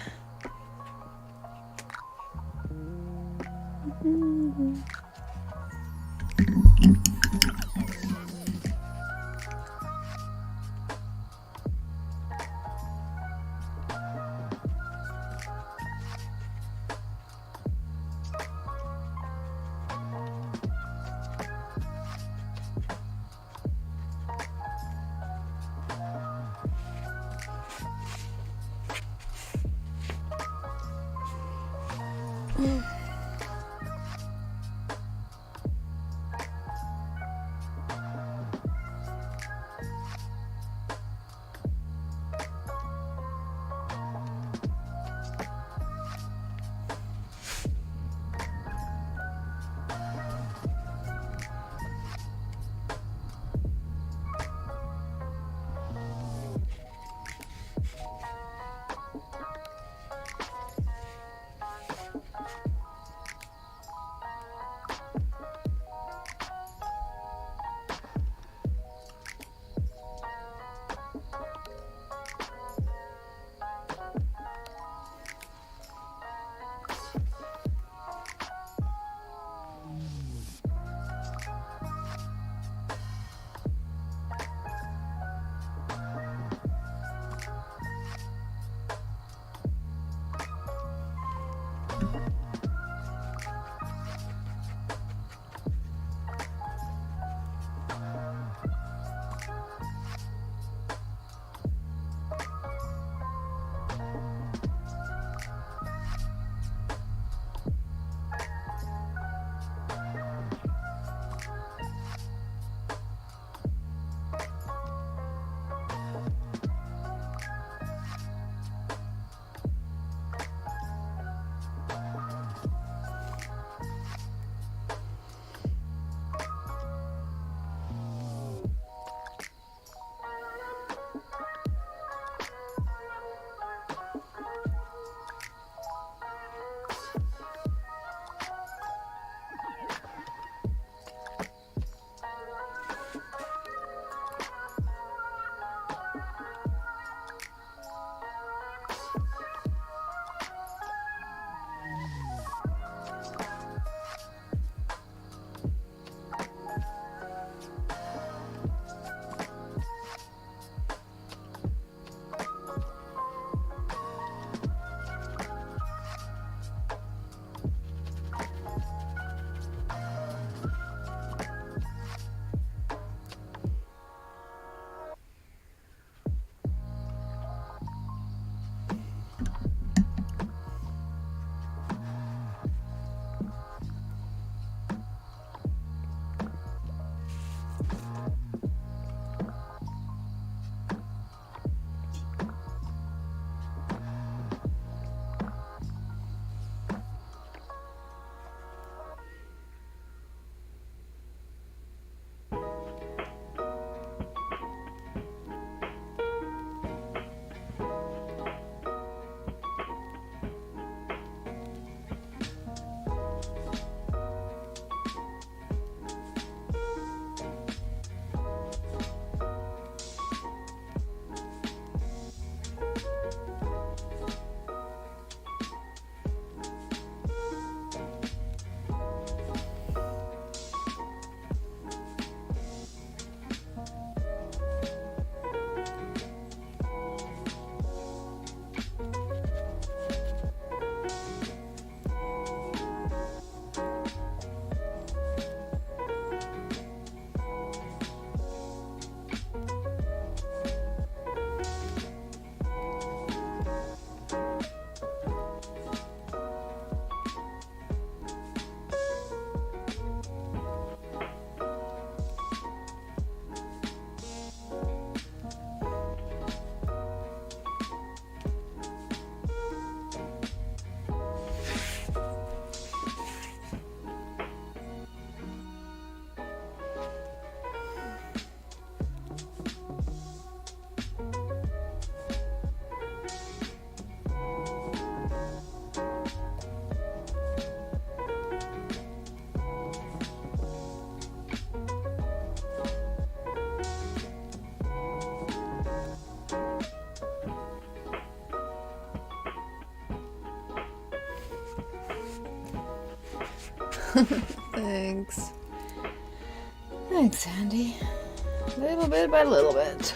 Thanks. Thanks, Andy. Little bit by little bit.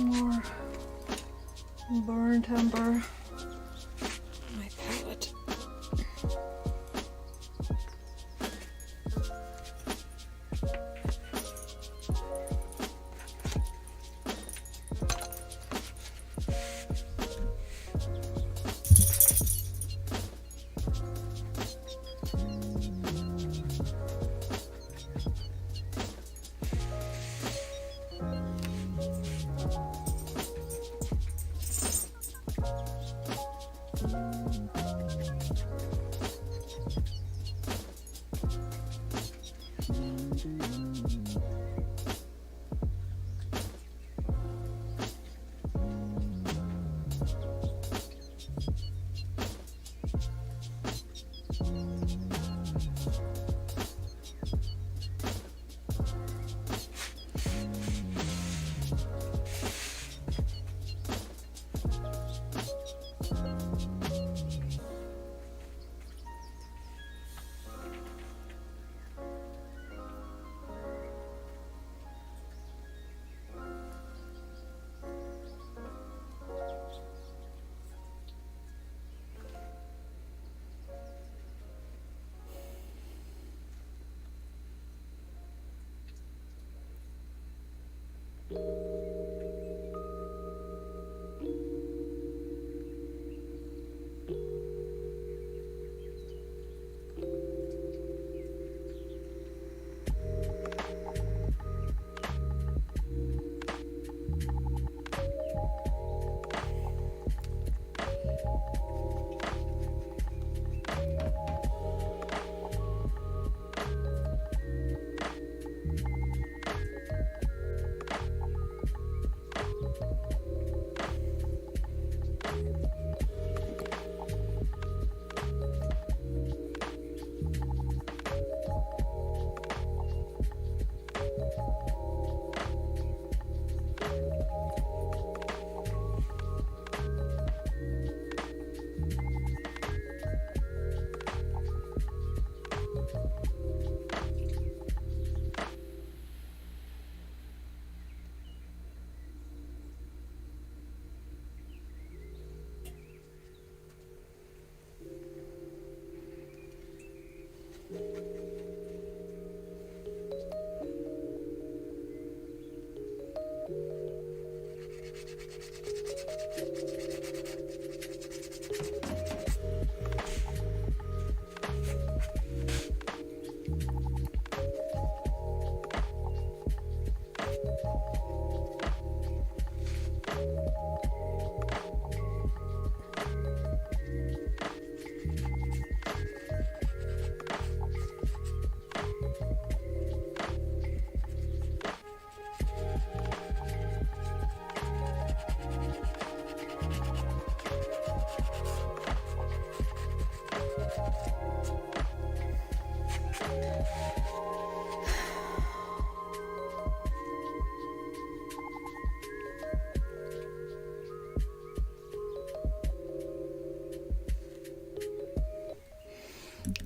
more burnt umber. My palette.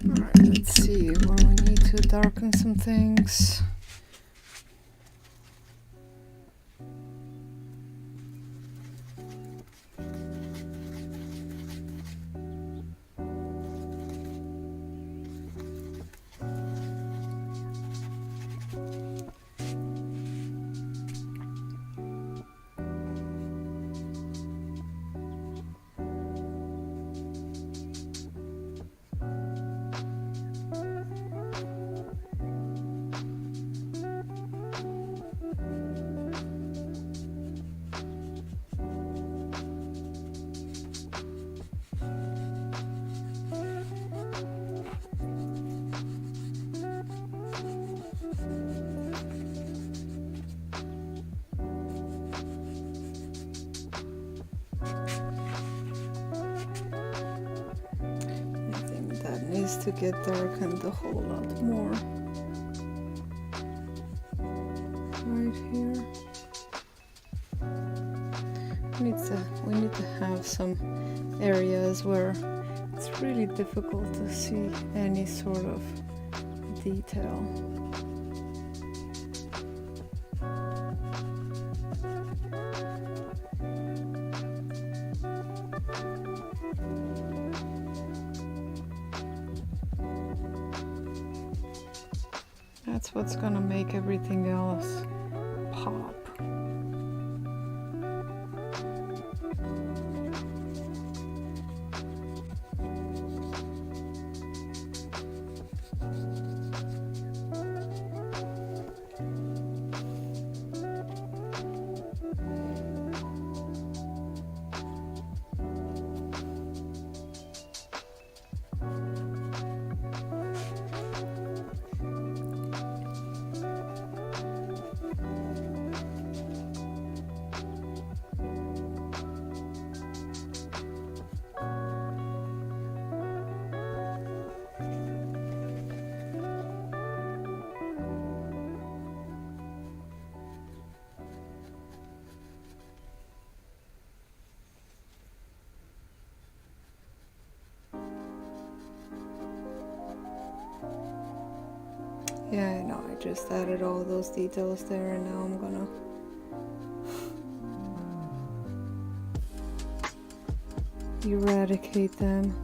Alright, let's see where we need to darken some things. To get darkened a whole lot more right here. We need to have some areas where it's really difficult to see any sort of detail. That's what's gonna make everything else pop. Yeah, I know, I just added all those details there and now I'm gonna eradicate them.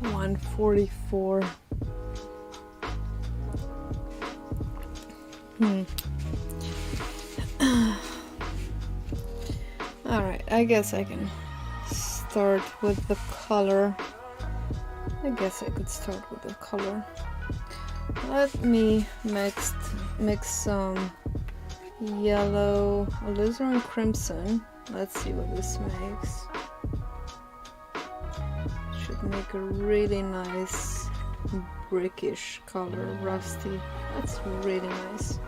$144. Alright, I guess I can start with the color. I guess I could start with the color. Let me mix some yellow, alizarin crimson. Let's see what this makes. Should make a really nice brickish color, rusty. That's really nice.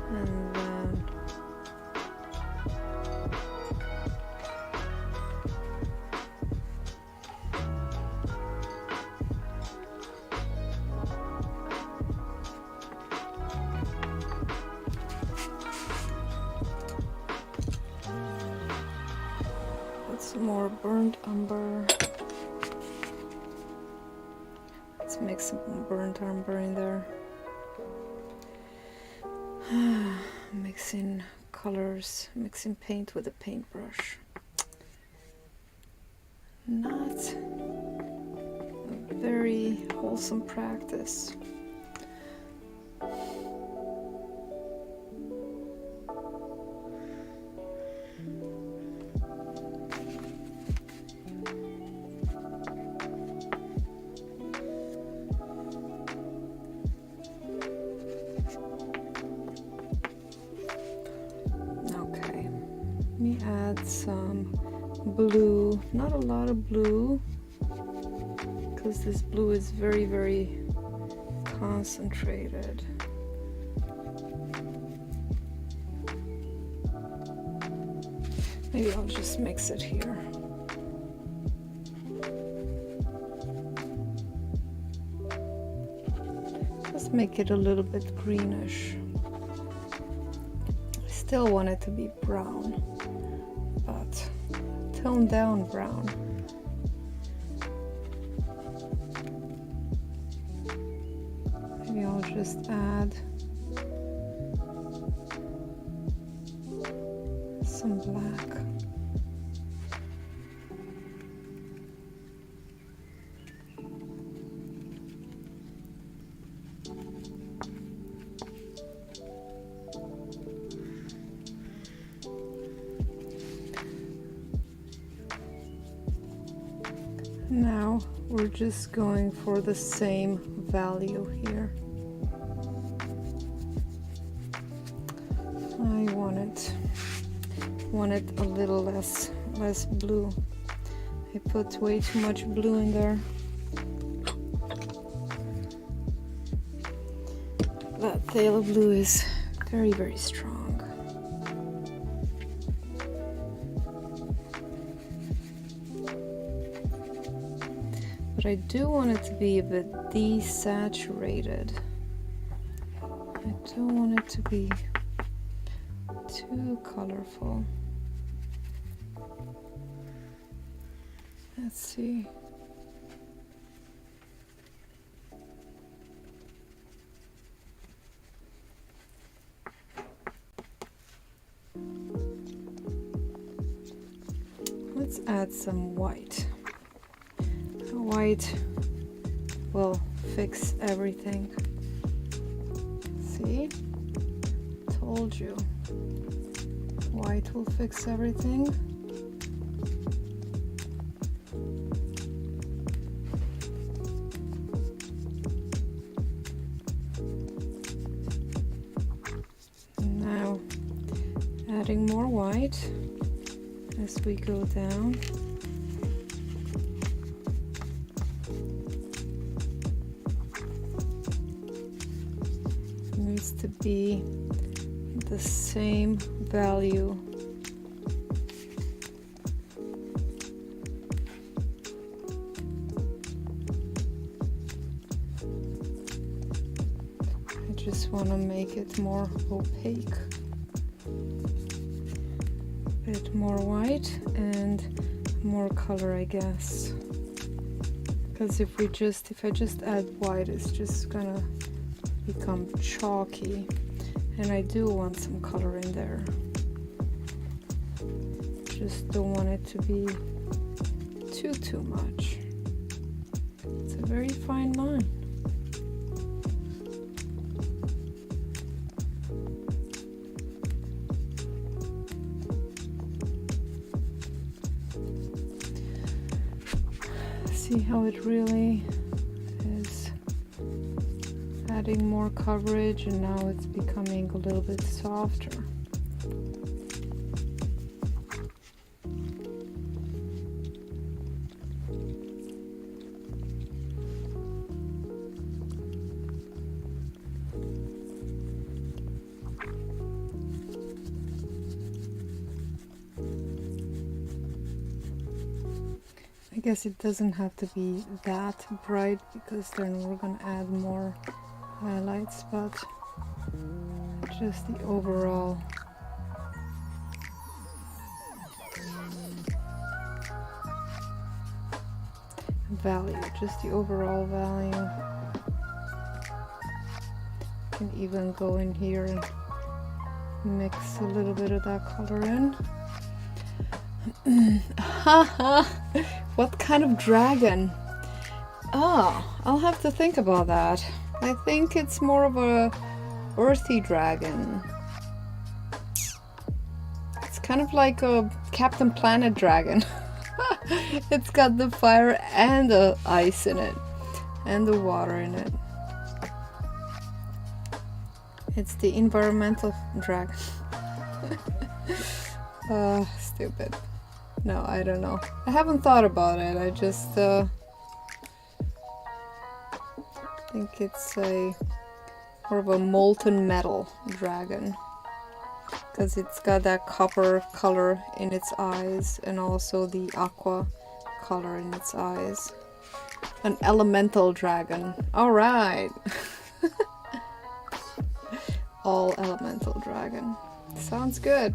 And then put some more burnt umber. Let's make some burnt umber in there. Mixing colors, mixing paint with a paintbrush. Not a very wholesome practice. Okay, let me add some blue, not a lot of blue, because this blue is very, very concentrated. Maybe I'll just mix it here. Just make it a little bit greenish. I still want it to be brown, but toned down brown. Maybe I'll just add some black. Now we're just going for the same value here. I want it a little less blue. I put way too much blue in there. That phthalo blue is very, very strong. But I do want it to be a bit desaturated. I don't want it to be too colorful. Let's see. Let's add some white. White will fix everything. See? Told you. White will fix everything. Now, adding more white as we go down. Needs to be the same value. I just want to make it more opaque. A bit more white and more color, I guess. Because if I just add white, it's just gonna become chalky, and I do want some color in there. Just don't want it to be too much. It's a very fine line. See how it really is adding more coverage, and now it's becoming a little bit softer. I guess it doesn't have to be that bright, because then we're gonna add more highlights, but just the overall value, just the overall value. Can even go in here and mix a little bit of that color in. Haha, what kind of dragon? Oh, I'll have to think about that. I think it's more of a earthy dragon. It's kind of like a Captain Planet dragon. It's got the fire and the ice in it, and the water in it. It's the environmental dragon. Stupid. No, I don't know. I haven't thought about it. I just think it's a more of a molten metal dragon, because it's got that copper color in its eyes and also the aqua color in its eyes. An elemental dragon. All right. All elemental dragon. Sounds good.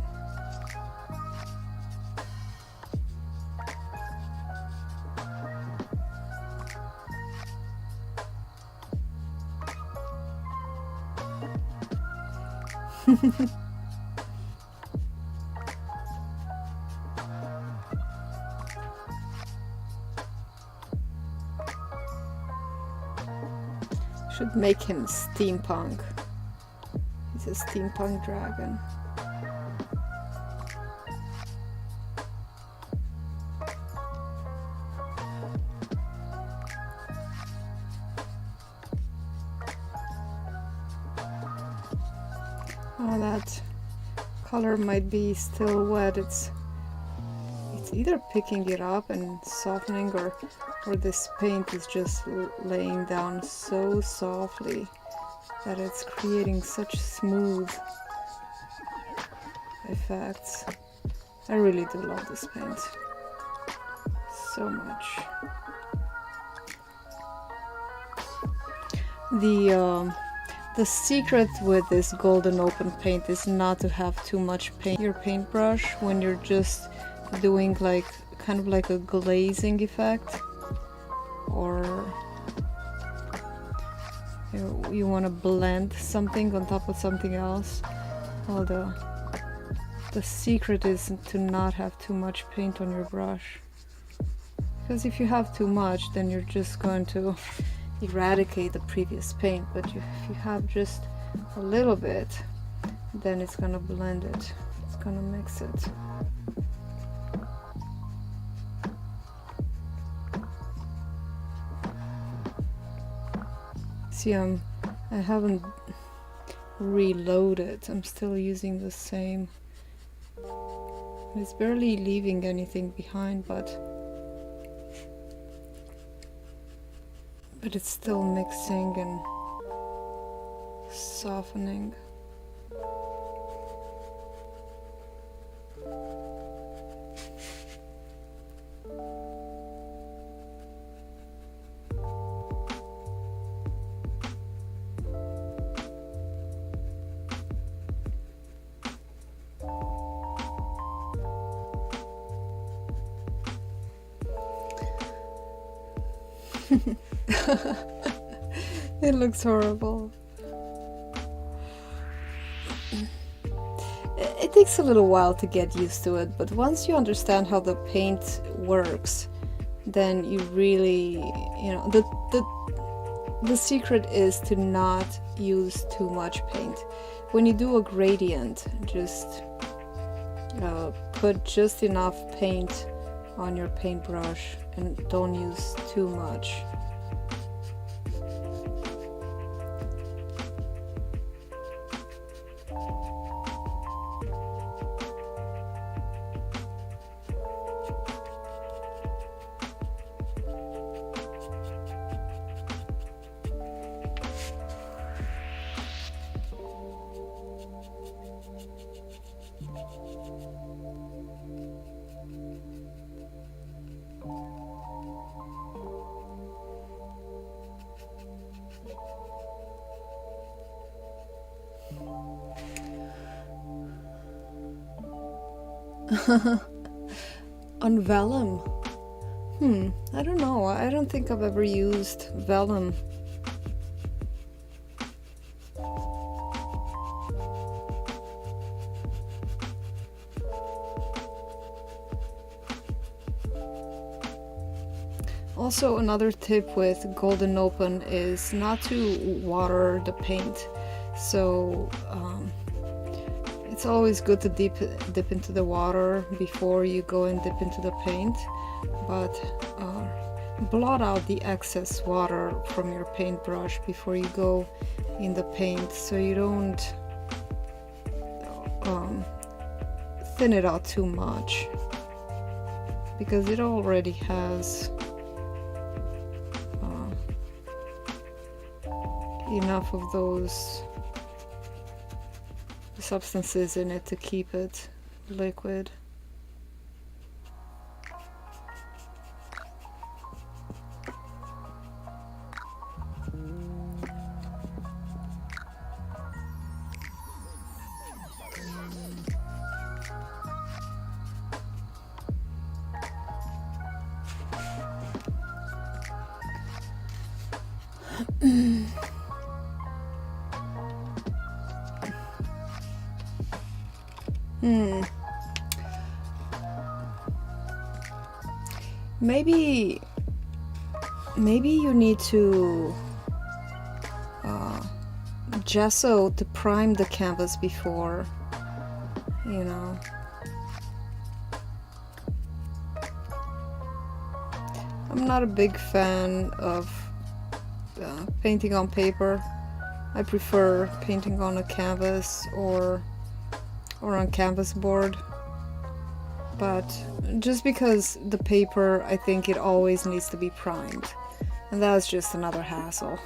Should make him steampunk. He's a steampunk dragon. Oh, that color might be still wet. It's either picking it up and softening, or this paint is just laying down so softly that it's creating such smooth effects. I really do love this paint so much. The secret with this golden open paint is not to have too much paint in your paintbrush when you're just doing like kind of like a glazing effect, or you want to blend something on top of something else. Well, the secret is to not have too much paint on your brush, because if you have too much, then you're just going to eradicate the previous paint. But if you have just a little bit, then it's gonna blend it, it's gonna mix it. See, I haven't reloaded. I'm still using the same. It's barely leaving anything behind, but it's still mixing and softening. It looks horrible. It takes a little while to get used to it, but once you understand how the paint works, then you really, you know, the secret is to not use too much paint. When you do a gradient, just put just enough paint on your paintbrush and don't use too much. On vellum. I don't know. I don't think I've ever used vellum. Also, another tip with Golden Open is not to water the paint. So it's always good to dip into the water before you go and dip into the paint, but blot out the excess water from your paintbrush before you go in the paint, so you don't thin it out too much, because it already has enough of those substances in it to keep it liquid. Maybe you need to gesso to prime the canvas before, you know. I'm not a big fan of painting on paper. I prefer painting on a canvas or on canvas board. But just because the paper, I think it always needs to be primed, and that's just another hassle,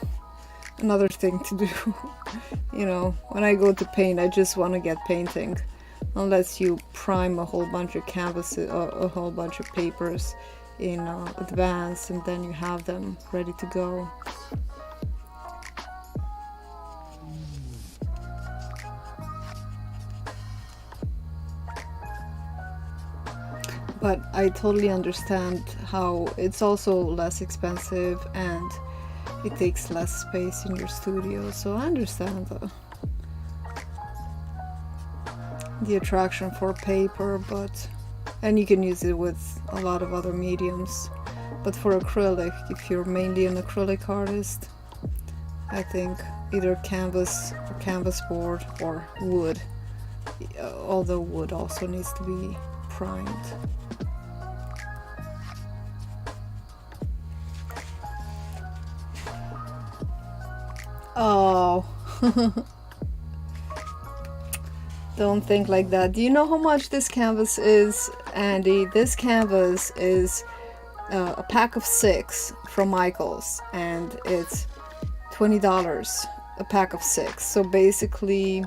another thing to do. You know, when I go to paint, I just want to get painting, unless you prime a whole bunch of canvases, a whole bunch of papers in advance, and then you have them ready to go. But I totally understand how it's also less expensive and it takes less space in your studio, so I understand the attraction for paper, and you can use it with a lot of other mediums. But for acrylic, if you're mainly an acrylic artist, I think either canvas or canvas board or wood, although wood also needs to be primed. Oh, don't think like that. Do you know how much this canvas is, Andy? This canvas is a pack of 6 from Michaels, and it's $20 a pack of 6. So basically,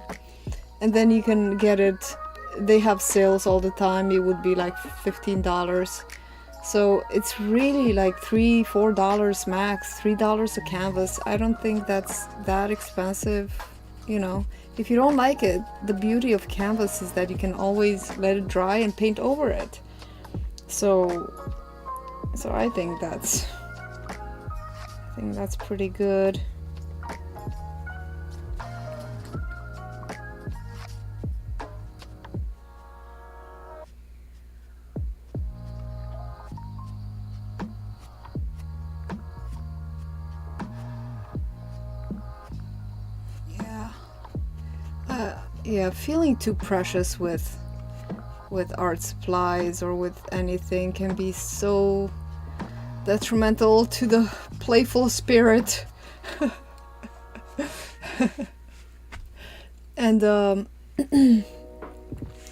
and then you can get it, they have sales all the time, it would be like $15. So it's really like $3-4 max, $3 a canvas. I don't think that's that expensive, you know. If you don't like it, the beauty of canvas is that you can always let it dry and paint over it. So I think that's pretty good. Yeah, feeling too precious with art supplies or with anything can be so detrimental to the playful spirit. And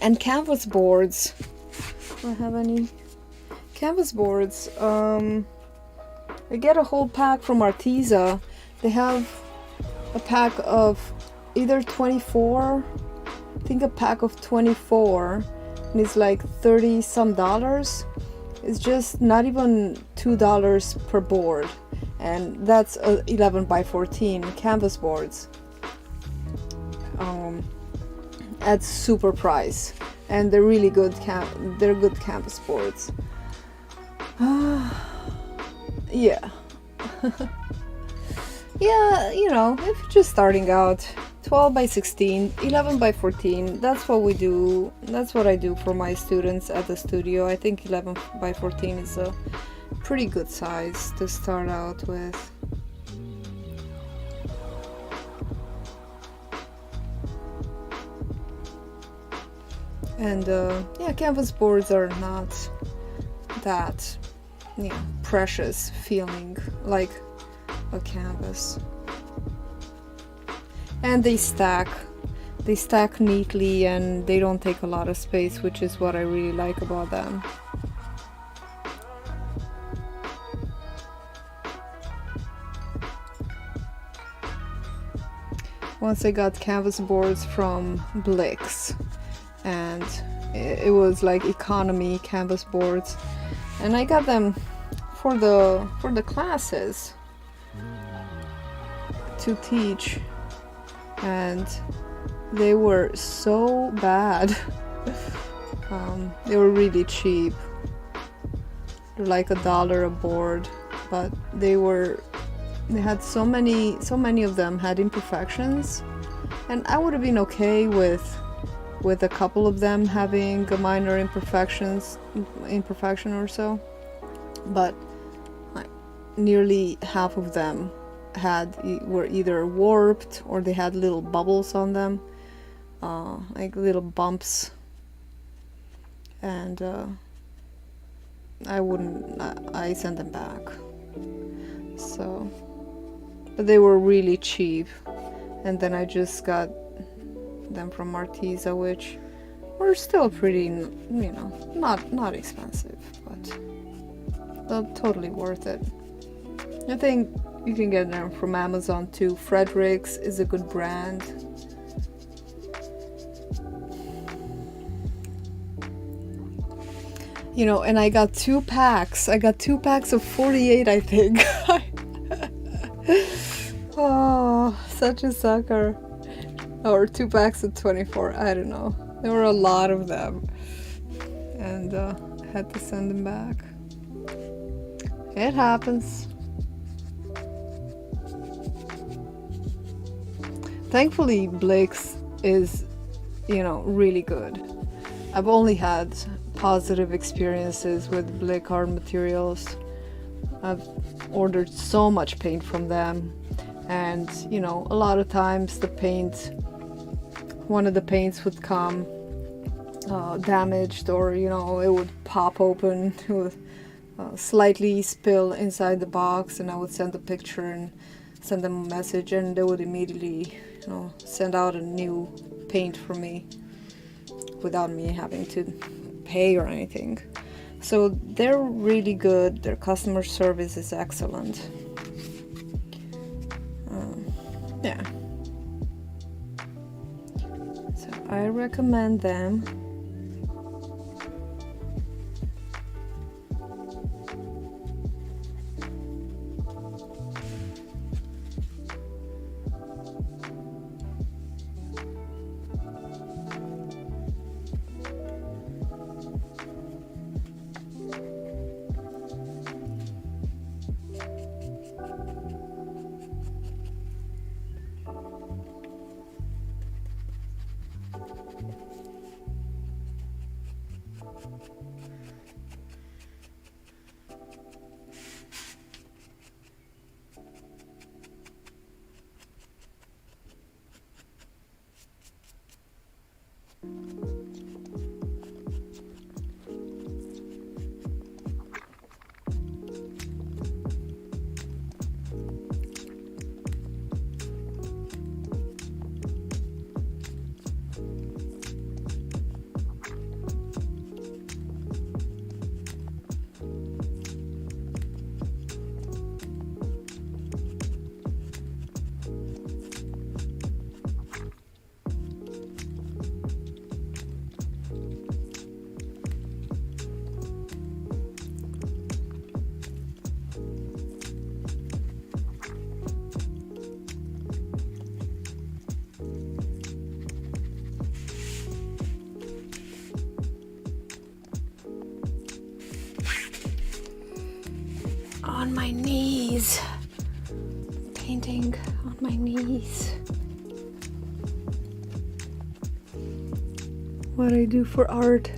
and canvas boards. Do I have any canvas boards? I get a whole pack from Arteza. They have a pack of either 24, I think a pack of 24, and it's like $30 some. It's just not even $2 per board, and that's 11 by 14 canvas boards at super price, and they're really good. They're good canvas boards. Yeah. Yeah, you know, if you're just starting out, 12 by 16, 11 by 14, that's what we do. That's what I do for my students at the studio. I think 11 by 14 is a pretty good size to start out with. And yeah, canvas boards are not that, you know, precious feeling like a canvas. And they stack neatly, and they don't take a lot of space, which is what I really like about them. Once I got canvas boards from Blix, and it was like economy canvas boards, and I got them for the classes to teach, and they were so bad. They were really cheap. They're like $1 a board, but they had so many of them had imperfections, and I would have been okay with a couple of them having a minor imperfection or so, but nearly half of them were either warped, or they had little bubbles on them, like little bumps, and I sent them back. So, but they were really cheap, and then I just got them from Arteza, which were still pretty, you know, not expensive, but totally worth it. I think you can get them from Amazon too. Fredericks is a good brand. You know, and I got 2 packs. I got 2 packs of 48, I think. Oh, such a sucker. Or 2 packs of 24, I don't know. There were a lot of them. And I had to send them back. It happens. Thankfully, Blake's is, you know, really good. I've only had positive experiences with Blake Art Materials. I've ordered so much paint from them, and you know, a lot of times one of the paints would come damaged, or you know, it would pop open, it would slightly spill inside the box, and I would send a picture and send them a message, and they would immediately, you know, send out a new paint for me without me having to pay or anything. So they're really good. Their customer service is excellent. Yeah. So I recommend them. on my knees. Painting on my knees. What I do for art.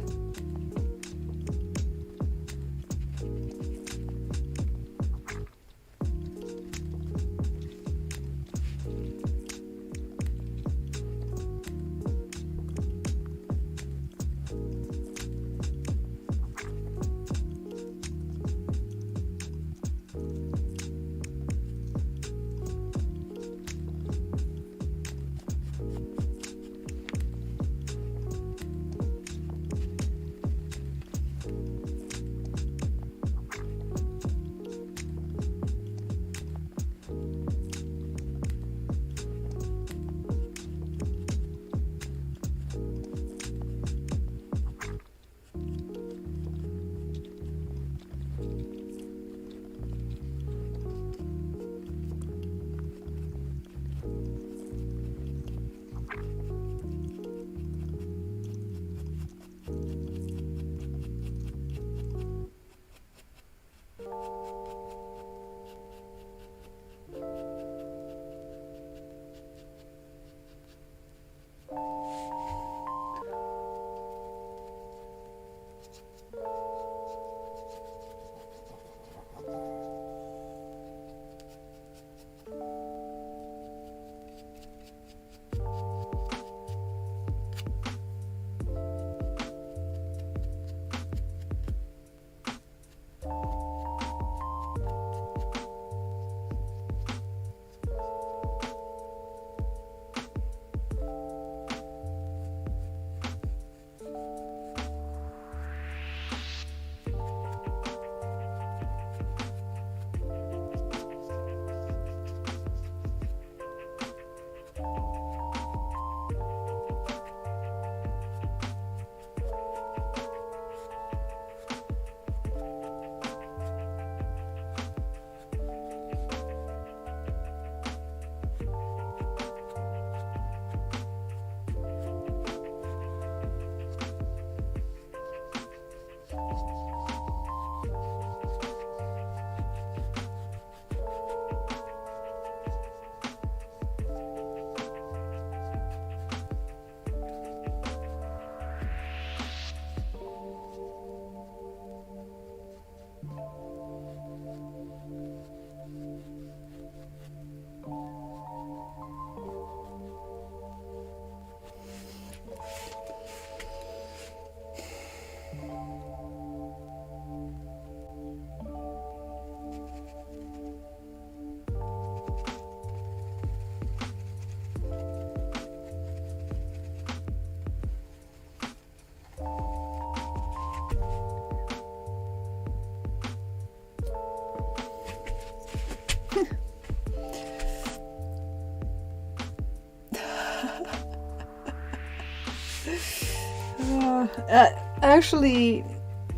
Actually,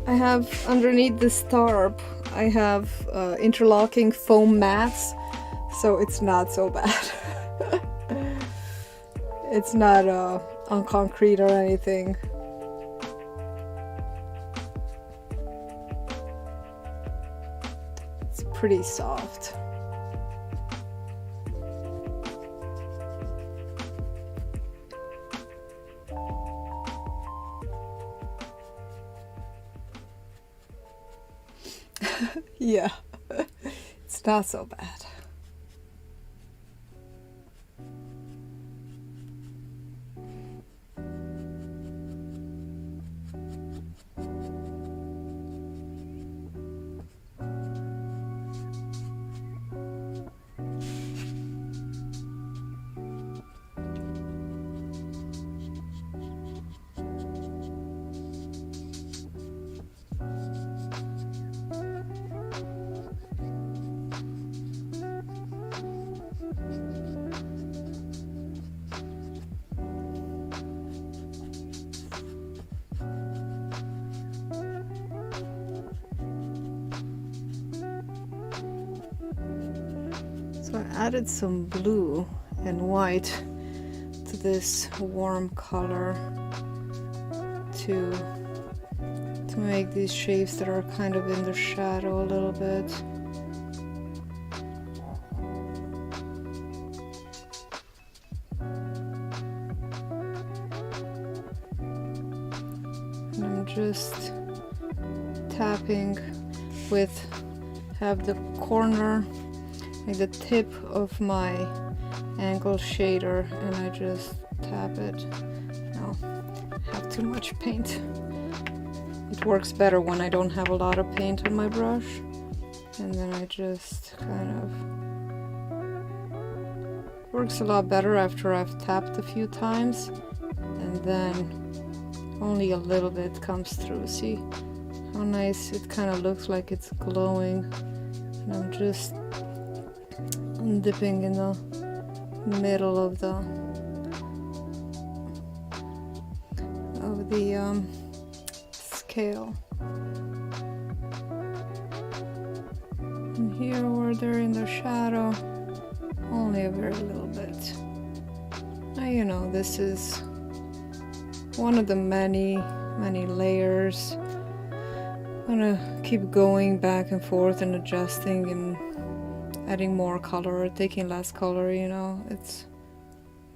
I have underneath this tarp, I have interlocking foam mats, so it's not so bad. It's not on concrete or anything. It's pretty soft. Yeah, it's not so bad. So I added some blue and white to this warm color to make these shapes that are kind of in the shadow a little bit. just tapping with, have the corner, like the tip of my angle shader, and I just tap it. No, I have too much paint. It works better when I don't have a lot of paint on my brush. And then I just kind of, works a lot better after I've tapped a few times, and then only a little bit comes through. See how nice it kind of looks, like it's glowing. And I'm just dipping in the middle of the scale. And here where they're in the shadow, only a very little bit. Now you know this is one of the many layers. I'm gonna keep going back and forth and adjusting and adding more color, taking less color, you know. It's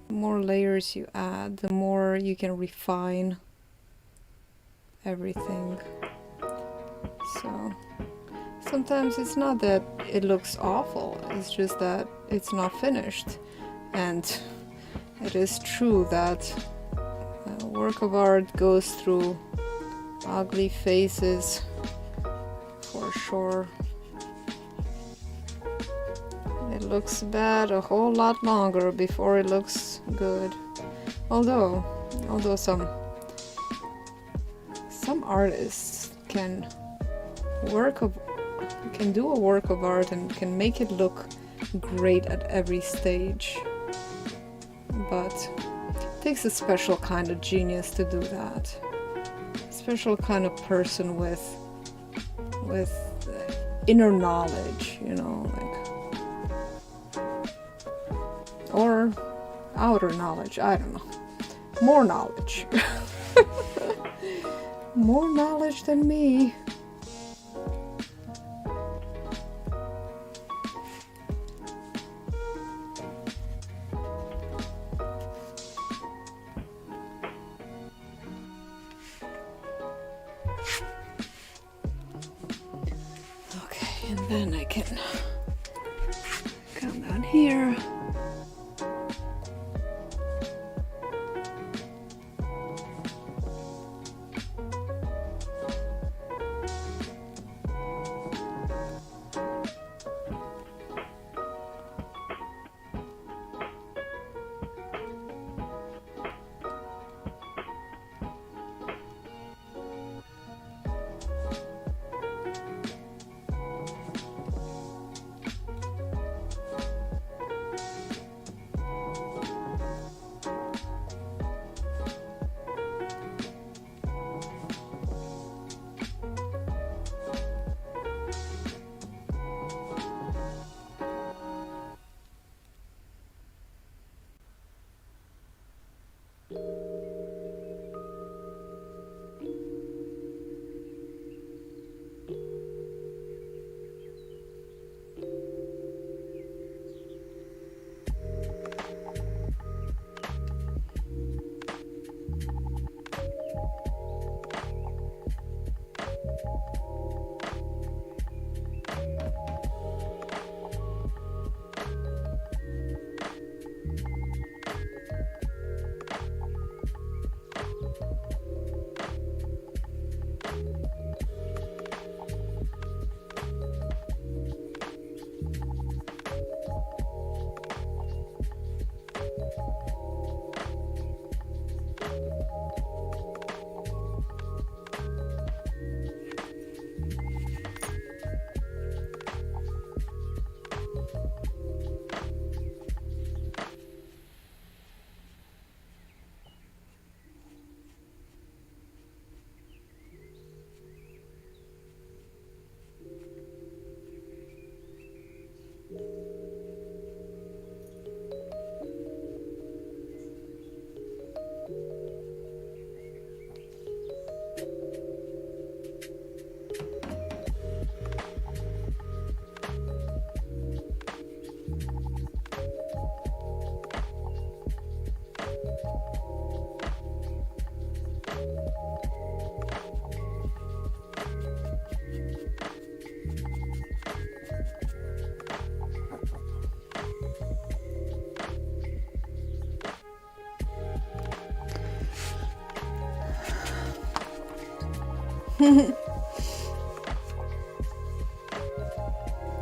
the more layers you add, the more you can refine everything. So sometimes it's not that it looks awful, it's just that it's not finished. And it is true that a work of art goes through ugly phases, for sure. It looks bad a whole lot longer before it looks good. Although some artists can do a work of art and can make it look great at every stage. But it takes a special kind of genius to do that. A special kind of person with inner knowledge, you know, like, or outer knowledge, I don't know. More knowledge. More knowledge than me. Okay, and then I can come down here.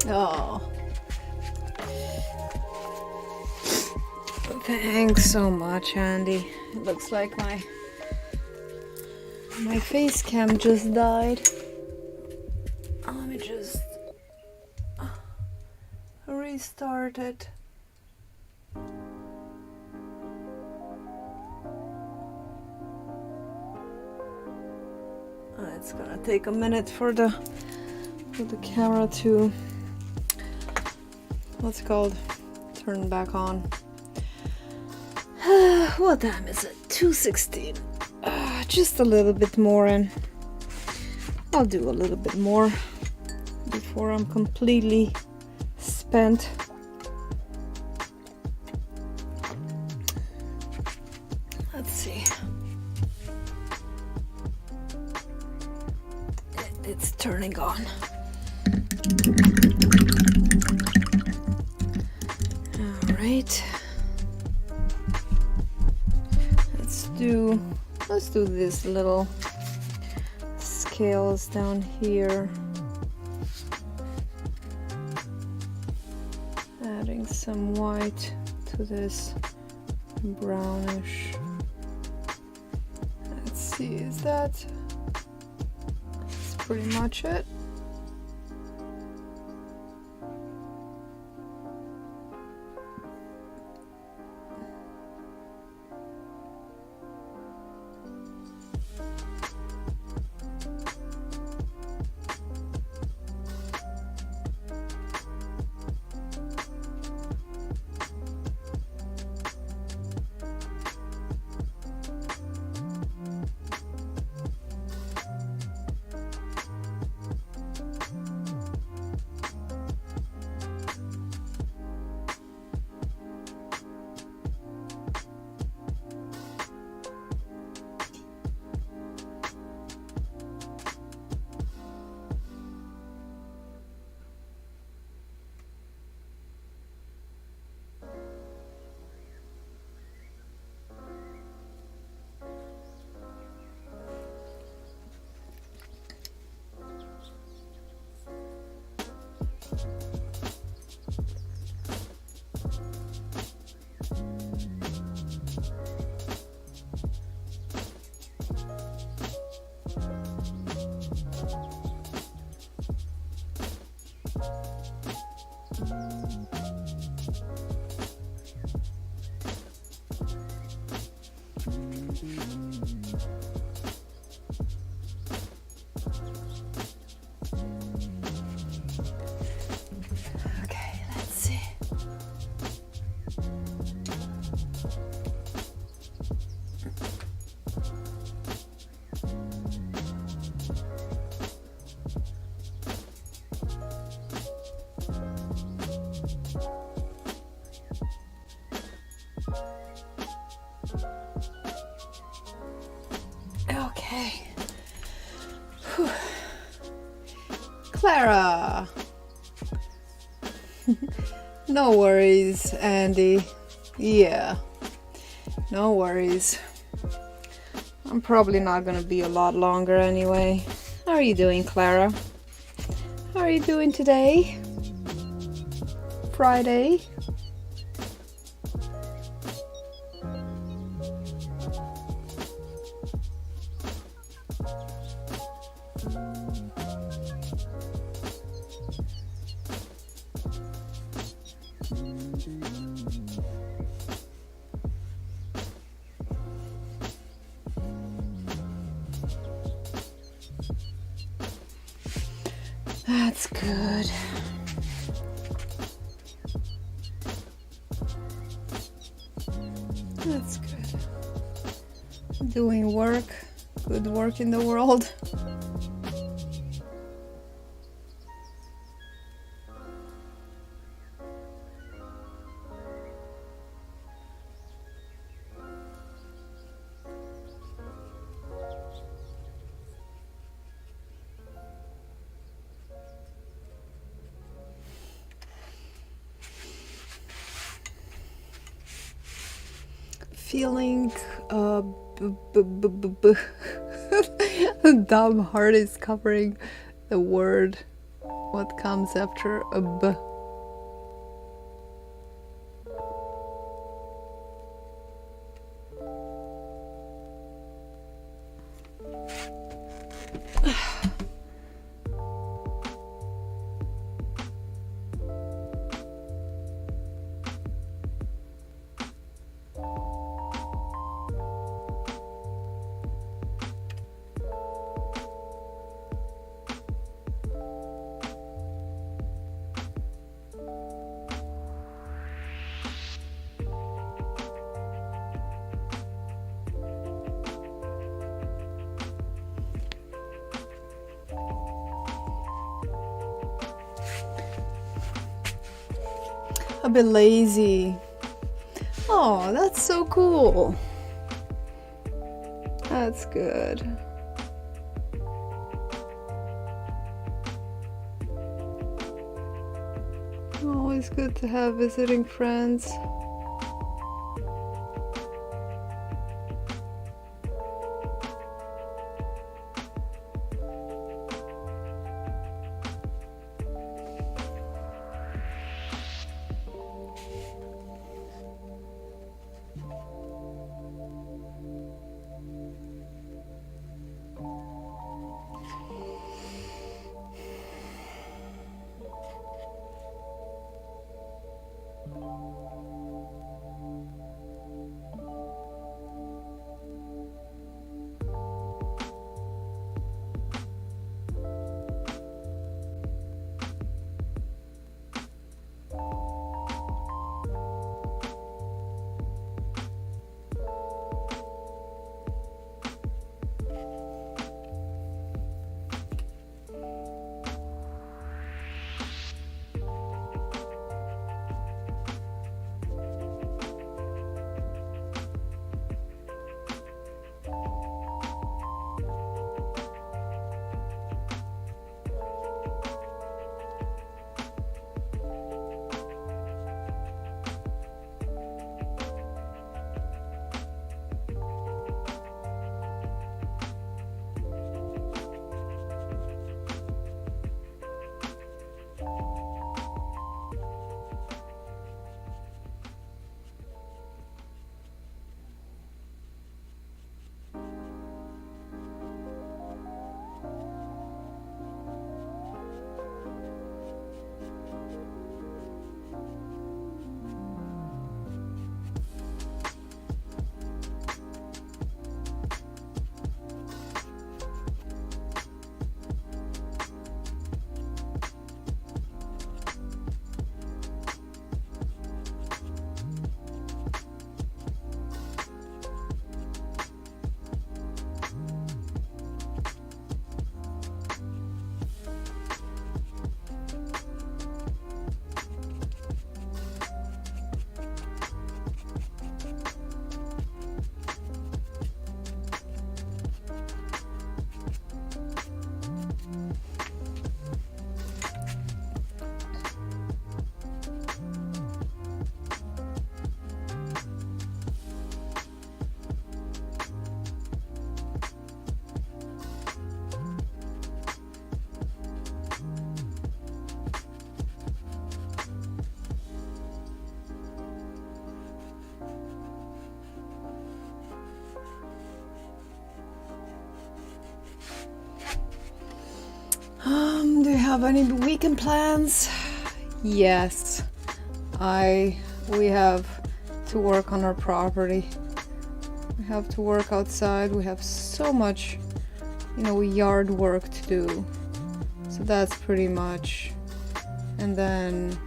Oh. Thanks so much, Andy. It looks like my face cam just died. Let me just restart it. It's gonna take a minute for the camera to, what's it called, turn back on. What time is it? 2:16. Just a little bit more, and I'll do a little bit more before I'm completely spent. Let's see. It's turning on. All right. Let's do this little scales down here. Adding some white to this brownish. Let's see, that's pretty much it. Okay. Whew. Clara. No worries, Andy. Yeah, no worries. I'm probably not gonna be a lot longer anyway. How are you doing, Clara? How are you doing today? Friday? That's good. That's good. Doing work, good work in the world. Feeling Dumb heart is covering the word. What comes after a B? A bit lazy. Oh, that's so cool. That's good. Always good to have visiting friends. Do you have any weekend plans? Yes, we have to work on our property. We have to work outside. We have so much, yard work to do. So that's pretty much. And then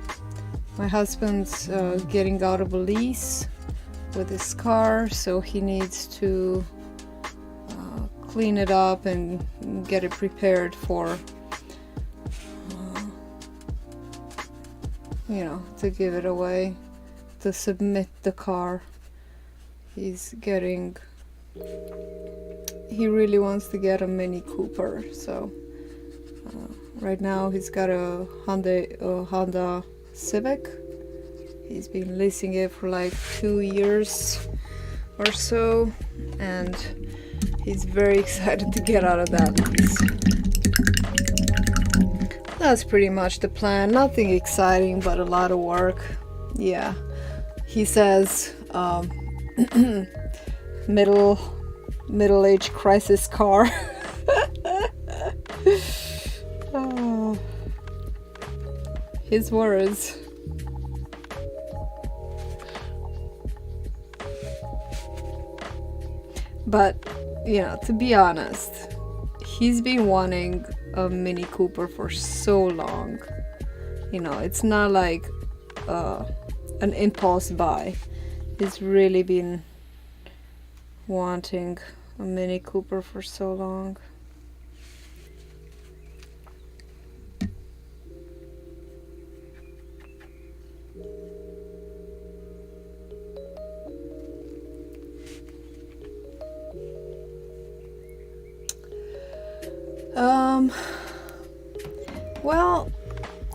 my husband's getting out of a lease with his car, so he needs to clean it up and get it prepared for to give it away, to submit the car. He really wants to get a Mini Cooper, so right now he's got a Honda Civic. He's been leasing it for like 2 years or so, and He's very excited to get out of that piece. That's pretty much the plan. Nothing exciting, but a lot of work. Yeah. He says middle-age crisis car. Oh, his words. But, you know, to be honest, he's been wanting a Mini Cooper for so long. You know, it's not like an impulse buy. He's really been wanting a Mini Cooper for so long. Well,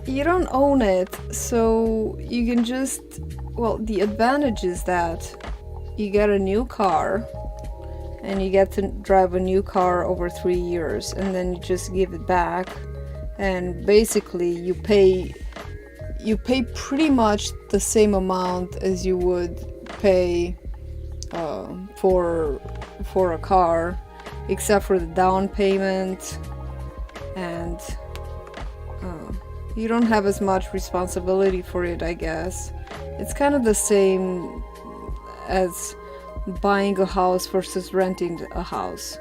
you don't own it, so you can just, well, the advantage is that you get a new car and you get to drive a new car over 3 years, and then you just give it back, and basically you pay pretty much the same amount as you would pay for a car, except for the down payment, and you don't have as much responsibility for it, I guess. It's kind of the same as buying a house versus renting a house.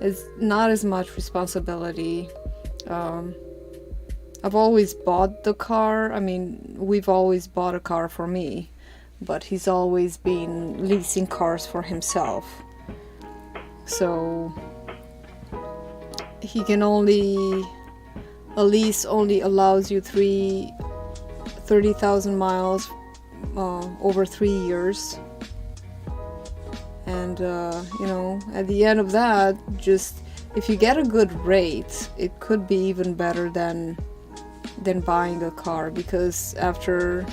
It's not as much responsibility. I've always bought the car. I mean, we've always bought a car for me, but he's always been leasing cars for himself. So he can only, a lease only allows you 30,000 miles over 3 years. And you know, at the end of that, just if you get a good rate, it could be even better than buying a car, because after,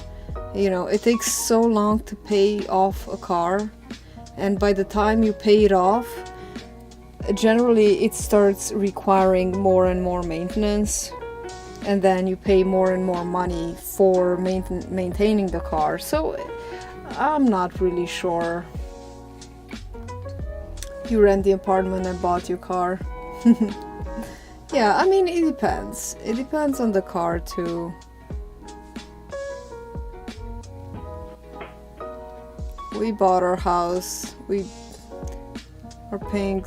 you know, it takes so long to pay off a car, and by the time you pay it off, generally it starts requiring more and more maintenance, and then you pay more and more money for maintaining the car. So I'm not really sure. You rent the apartment and bought your car. Yeah, I mean, it depends. It depends on the car too. We bought our house. We are paying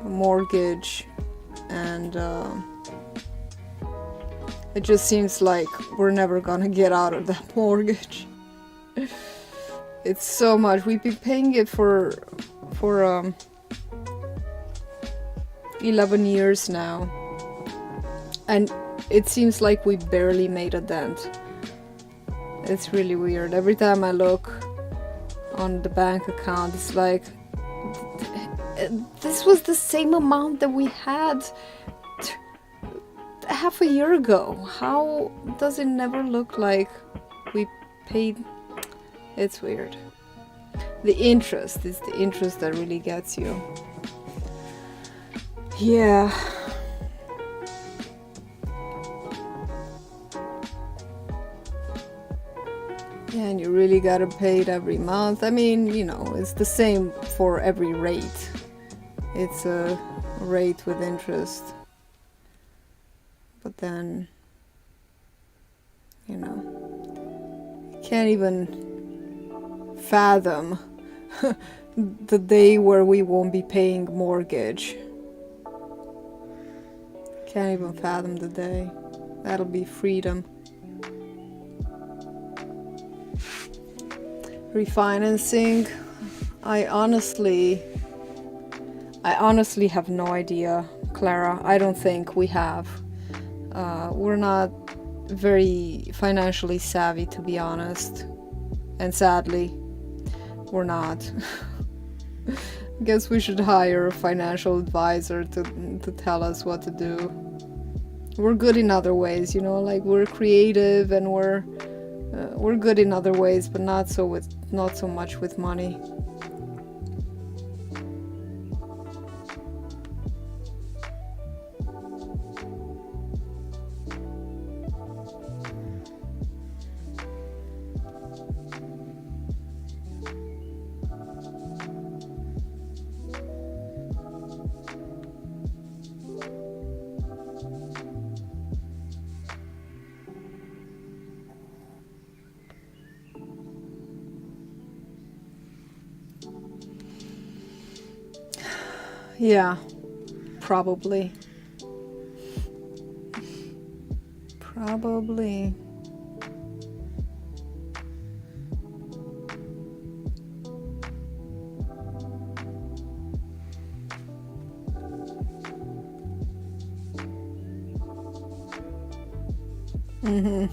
a mortgage, and it just seems like we're never gonna get out of that mortgage. It's so much. We've been paying it for 11 years now, and it seems like we barely made a dent. It's really weird. Every time I look on the bank account, it's like, this was the same amount that we had half a year ago. How does it never look like we paid? It's weird. The interest is the interest that really gets you. Yeah. And you really gotta pay it every month. I mean, you know, it's the same for every rate. It's a rate with interest. But then, you know, you can't even fathom the day where we won't be paying mortgage. Can't even fathom the day. That'll be freedom. Refinancing, I honestly have no idea, Clara. I don't think we have. We're not very financially savvy, to be honest, and sadly we're not. Guess we should hire a financial advisor to tell us what to do. We're good in other ways, you know, like we're creative and we're good in other ways, but not so much with money. Yeah, probably. Probably. Mm-hmm.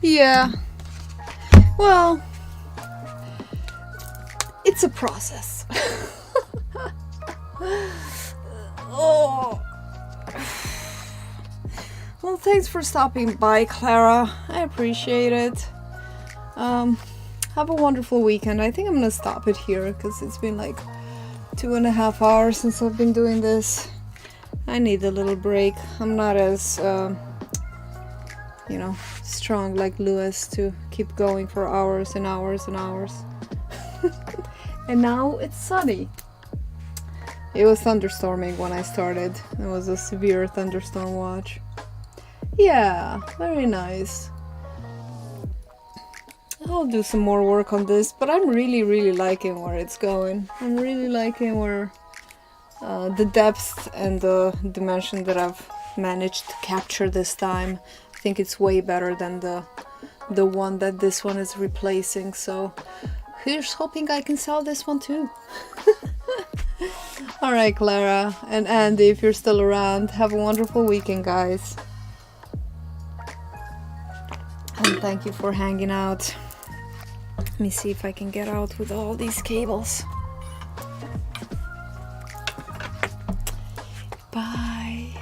Yeah. Well, it's a process. Oh. Well, thanks for stopping by, Clara. I appreciate it. Have a wonderful weekend. I think I'm gonna stop it here because it's been like 2.5 hours since I've been doing this. I need a little break. I'm not as, strong like Lewis to keep going for hours and hours and hours. And now it's sunny. It was thunderstorming when I started. It was a severe thunderstorm watch. Yeah, very nice. I'll do some more work on this, but I'm really liking where it's going. I'm really liking where the depth and the dimension that I've managed to capture this time. I think it's way better than the one that this one is replacing, so here's hoping I can sell this one too. Alright, Clara and Andy, if you're still around, have a wonderful weekend, guys. And thank you for hanging out. Let me see if I can get out with all these cables. Bye.